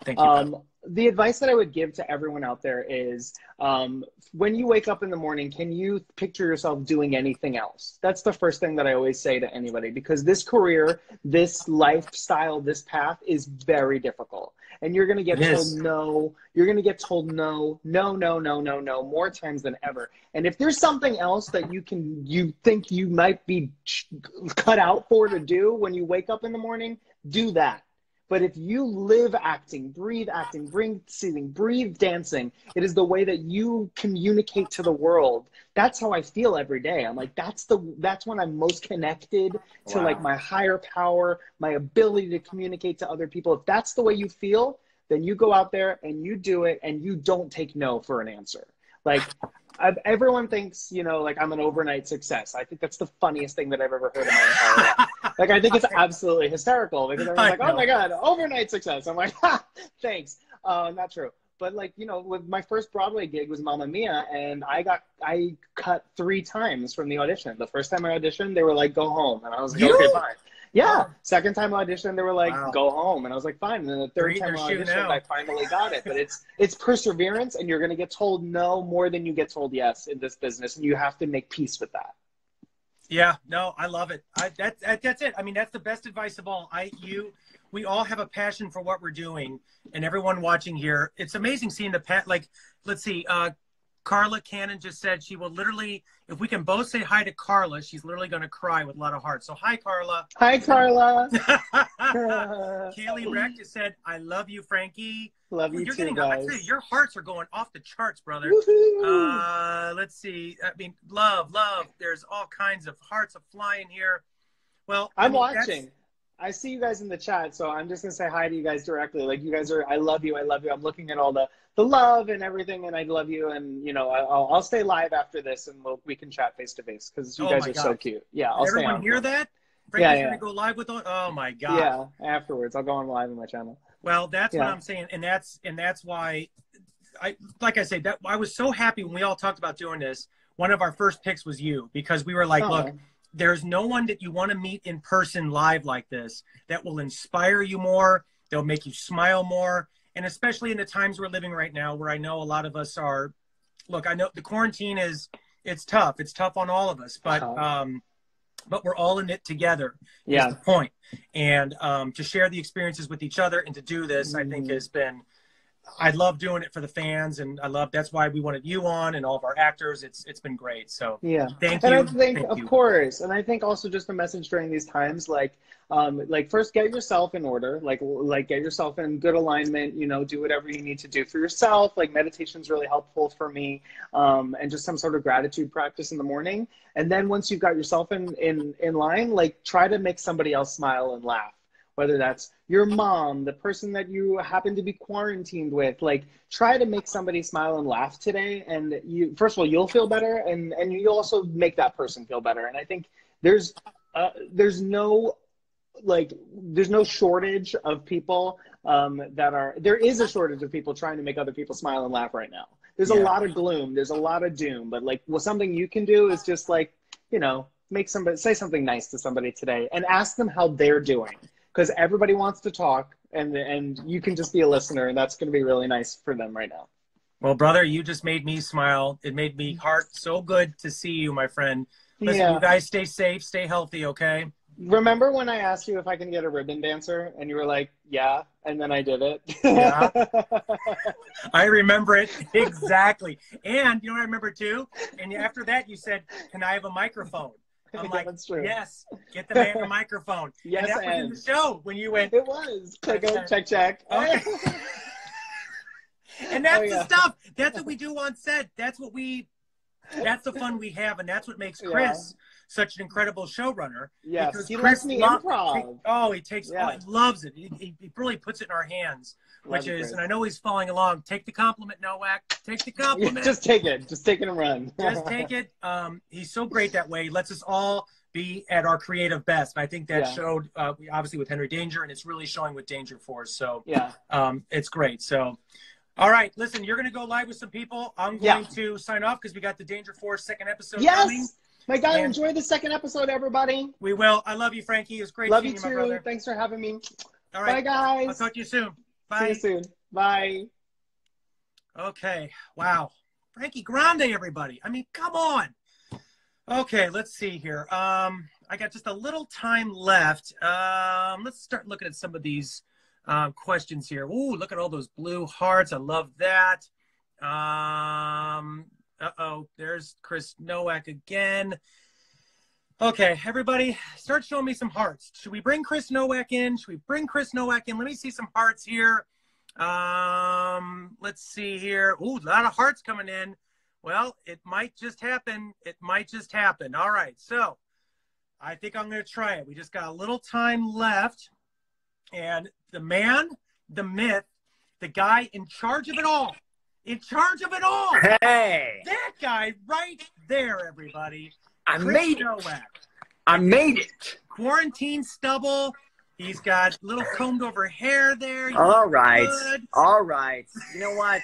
Thank you. the advice that I would give to everyone out there is, when you wake up in the morning, can you picture yourself doing anything else? That's the first thing that I always say to anybody, because this career, this lifestyle, this path is very difficult. And you're going to get told no. You're going to get told no, more times than ever. And if there's something else that you think you might be cut out for to do when you wake up in the morning, do that. But if you live acting, breathe singing, breathe dancing, it is the way that you communicate to the world. That's how I feel every day. I'm like, that's when I'm most connected to like my higher power, my ability to communicate to other people. If that's the way you feel, then you go out there and you do it, and you don't take no for an answer. Like, everyone thinks, you know, like I'm an overnight success. I think that's the funniest thing that I've ever heard in my entire life. Like, I think it's absolutely hysterical, because everyone's like, oh my God, overnight success. I'm like, ha, thanks. Not true. But like, you know, with my first Broadway gig was Mamma Mia, and I cut 3 times from the audition. The first time I auditioned, they were like, go home. And I was like, okay, fine. Yeah. Second time I auditioned, they were like, go home. And I was like, fine. And then the third time I auditioned, I finally got it. But it's perseverance, and you're going to get told no more than you get told yes in this business. And you have to make peace with that. Yeah, no, I love it. That's it. I mean, that's the best advice of all. We all have a passion for what we're doing, and everyone watching here, it's amazing seeing like, let's see, Carla Cannon just said she will literally, if we can both say hi to Carla, she's literally going to cry with a lot of heart. So hi, Carla. Hi, Carla. Kaylee Reck just said, I love you, Frankie. Love you too, guys. Your hearts are going off the charts, brother. Let's see. I mean, love. There's all kinds of hearts flying here. Well, I'm watching. I see you guys in the chat, so I'm just going to say hi to you guys directly. Like, you guys are, I love you. I'm looking at all the love and everything, and I love you. And, you know, I'll stay live after this, and we can chat face to face, because you guys are so cute. Yeah, I'll stay on. Everyone hear that? Frankie's going to go live with, oh my God. Yeah, afterwards. I'll go on live on my channel. Well, that's what I'm saying. And that's why like I say, that I was so happy when we all talked about doing this. One of our first picks was you, because we were like, look, there's no one that you want to meet in person live like this that will inspire you more. They'll make you smile more. And especially in the times we're living right now, where I know a lot of us are, look, I know the quarantine it's tough. It's tough on all of us, but we're all in it together. Yeah. Is the point. And to share the experiences with each other and to do this, I think has been, I love doing it for the fans, and that's why we wanted you on and all of our actors. It's been great. So thank you. And I think, of course, and I think also just a message during these times, like first get yourself in order, like get yourself in good alignment, you know, do whatever you need to do for yourself. Like, meditation's really helpful for me, and just some sort of gratitude practice in the morning. And then once you've got yourself in line, like, try to make somebody else smile and laugh. Whether that's your mom, the person that you happen to be quarantined with, like, try to make somebody smile and laugh today. And you, first of all, you'll feel better, and you'll also make that person feel better. And I think there's no shortage of people there is a shortage of people trying to make other people smile and laugh right now. There's a lot of gloom, there's a lot of doom, but like, something you can do is just, like, you know, say something nice to somebody today and ask them how they're doing. Because everybody wants to talk, and you can just be a listener, and that's going to be really nice for them right now. Well, brother, you just made me smile. It made me heart so good to see you, my friend. Listen, you guys stay safe, stay healthy, okay? Remember when I asked you if I can get a ribbon dancer, and you were like, yeah, and then I did it? Yeah. I remember it exactly. And you know what I remember too? And after that, you said, can I have a microphone? I'm like, yes, get the man a microphone. Yes, and that was in the show when you went. It was. Check. Okay. And that's the stuff. That's what we do on set. That's the fun we have, and that's what makes Chris such an incredible showrunner. Yes, because he loves the improv. He loves it. He really puts it in our hands, which is, and I know he's following along. Take the compliment, Nowak. Take the compliment. Just take it. Just take it and run. Just take it. He's so great that way. He lets us all be at our creative best. And I think that showed, obviously, with Henry Danger, and it's really showing with Danger Force. So it's great. So, all right, listen, you're going to go live with some people. I'm going to sign off because we got the Danger Force second episode coming. My God, enjoy the second episode, everybody. We will. I love you, Frankie. It was great seeing you, my brother. Thanks for having me. All right. Bye, guys. I'll talk to you soon. Bye. See you soon. Bye. Okay. Wow. Frankie Grande, everybody. I mean, come on. Okay, let's see here. I got just a little time left. Let's start looking at some of these questions here. Ooh, look at all those blue hearts. I love that. Uh-oh, there's Chris Nowak again. Okay, everybody, start showing me some hearts. Should we bring Chris Nowak in? Should we bring Chris Nowak in? Let me see some hearts here. Let's see here. Ooh, a lot of hearts coming in. Well, it might just happen. It might just happen. All right, so I think I'm going to try it. We just got a little time left. And the man, the myth, the guy in charge of it all. In charge of it all. Hey. That guy right there, everybody. I Chris made it. Nowak. I made it. Quarantine stubble. He's got little combed over hair there. He's All right. good. All right. You know what?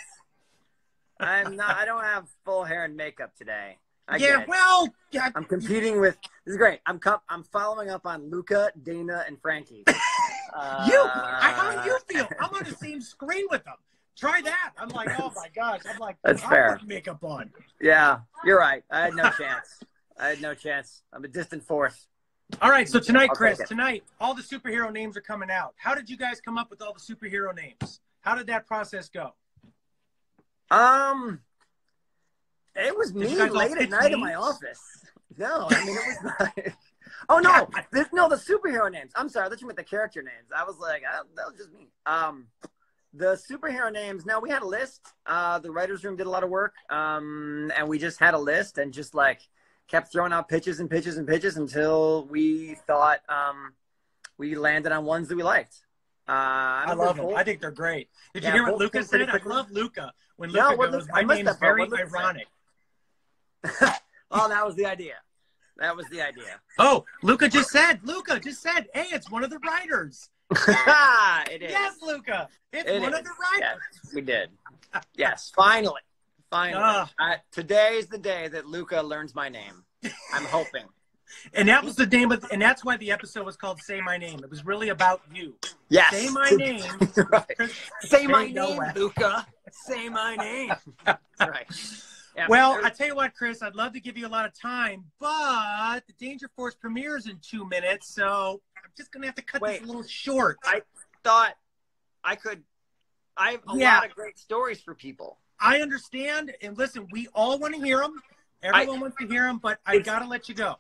I don't have full hair and makeup today. Yeah, well, yeah. I'm competing with. This is great. I'm following up on Luca, Dana, and Frankie. How do you feel? I'm on the same screen with them. Try that. I'm like, oh my gosh. I'm like, that's I'll fair. put makeup on. Yeah, you're right. I had no chance. I'm a distant fourth. All right, so tonight, Chris, tonight, all the superhero names are coming out. How did you guys come up with all the superhero names? How did that process go? It was me late at night in my office. No, I mean, it was not. Oh, no. The superhero names. I'm sorry. I thought you meant the character names. I was like, that was just me. The superhero names. No, we had a list. The writer's room did a lot of work. And we just had a list and just, like, kept throwing out pitches and pitches and pitches until we thought we landed on ones that we liked. I love them. I think they're great. Did you hear what Luca said? I love Luca. When Luca goes, my name's very ironic. Oh, that was the idea. That was the idea. Oh, Luca just said, hey, it's one of the writers. It is. Yes, Luca. It's one of the writers. Yes, we did. Yes, finally. Today's the day that Luca learns my name. I'm hoping. And that was the name of, and that's why the episode was called "Say My Name." It was really about you. Yes. Say my name. Right. Say my name, Luca. Say my name. That's right. Yeah, well, I tell you what, Chris, I'd love to give you a lot of time, but the Danger Force premieres in 2 minutes, so I'm just going to have to cut this a little short. I thought I could. I have a lot of great stories for people. I understand, and listen, we all want to hear them. Everyone wants to hear them, but I got to let you go.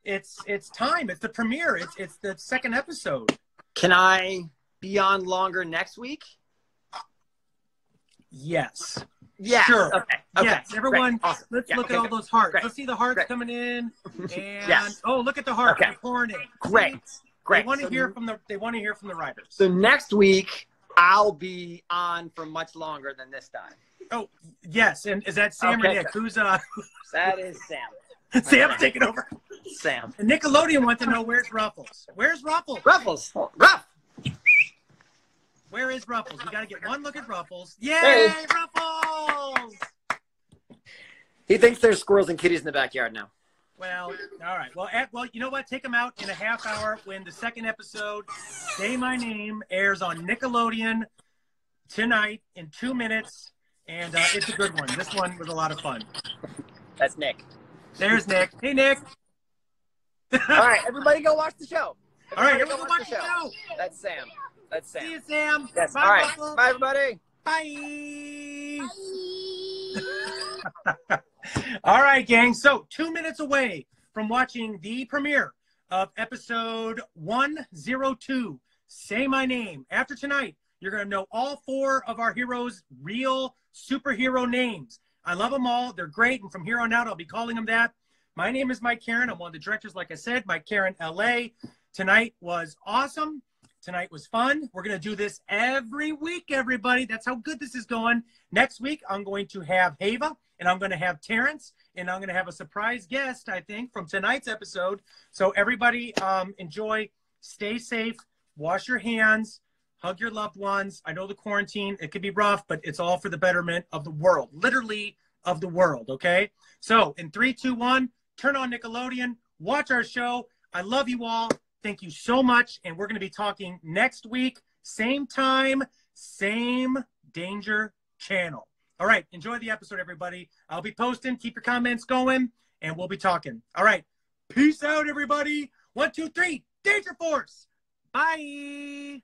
It's time. It's the premiere. It's the second episode. Can I be on longer next week? Yes. Yeah. Sure. Okay. Yes. Everyone, awesome. Let's look at all those hearts. Great. Let's see the hearts Great. coming in. And yes. Oh, look at the heart. Okay. They're pouring in. Great. Great. They want to hear from the writers. So next week I'll be on for much longer than this time. Oh, yes. And is that Sam or Nick? Who's That is Sam. Sam's taking over. Sam. And Nickelodeon wants to know where's Ruffles. Where's Ruffles? Ruffles. Ruff. Where is Ruffles? We got to get one look at Ruffles. Yay, hey. Ruffles! He thinks there's squirrels and kitties in the backyard now. Well, all right. Well, you know what? Take him out in a half hour when the second episode, Say My Name, airs on Nickelodeon tonight in 2 minutes. And it's a good one. This one was a lot of fun. That's Nick. There's Nick. Hey, Nick. All right, everybody go watch the show. All right, everybody go watch the show. That's Sam. That's Sam. See you, Sam. Yes. Bye, all right. Ruffles. Bye, everybody. Bye. All right, gang. So 2 minutes away from watching the premiere of episode 102, Say My Name. After tonight, you're going to know all 4 of our heroes' real superhero names. I love them all. They're great. And from here on out, I'll be calling them that. My name is Mike Caron. I'm one of the directors, like I said, Mike Caron, LA. Tonight was awesome. Tonight was fun. We're going to do this every week, everybody. That's how good this is going. Next week, I'm going to have Hava, and I'm going to have Terrence, and I'm going to have a surprise guest, I think, from tonight's episode. So everybody enjoy. Stay safe. Wash your hands. Hug your loved ones. I know the quarantine, it could be rough, but it's all for the betterment of the world, literally of the world, okay? So in 3, 2, 1, turn on Nickelodeon, watch our show. I love you all. Thank you so much. And we're going to be talking next week, same time, same Danger channel. All right. Enjoy the episode, everybody. I'll be posting. Keep your comments going, and we'll be talking. All right. Peace out, everybody. 1, 2, 3. Danger Force. Bye.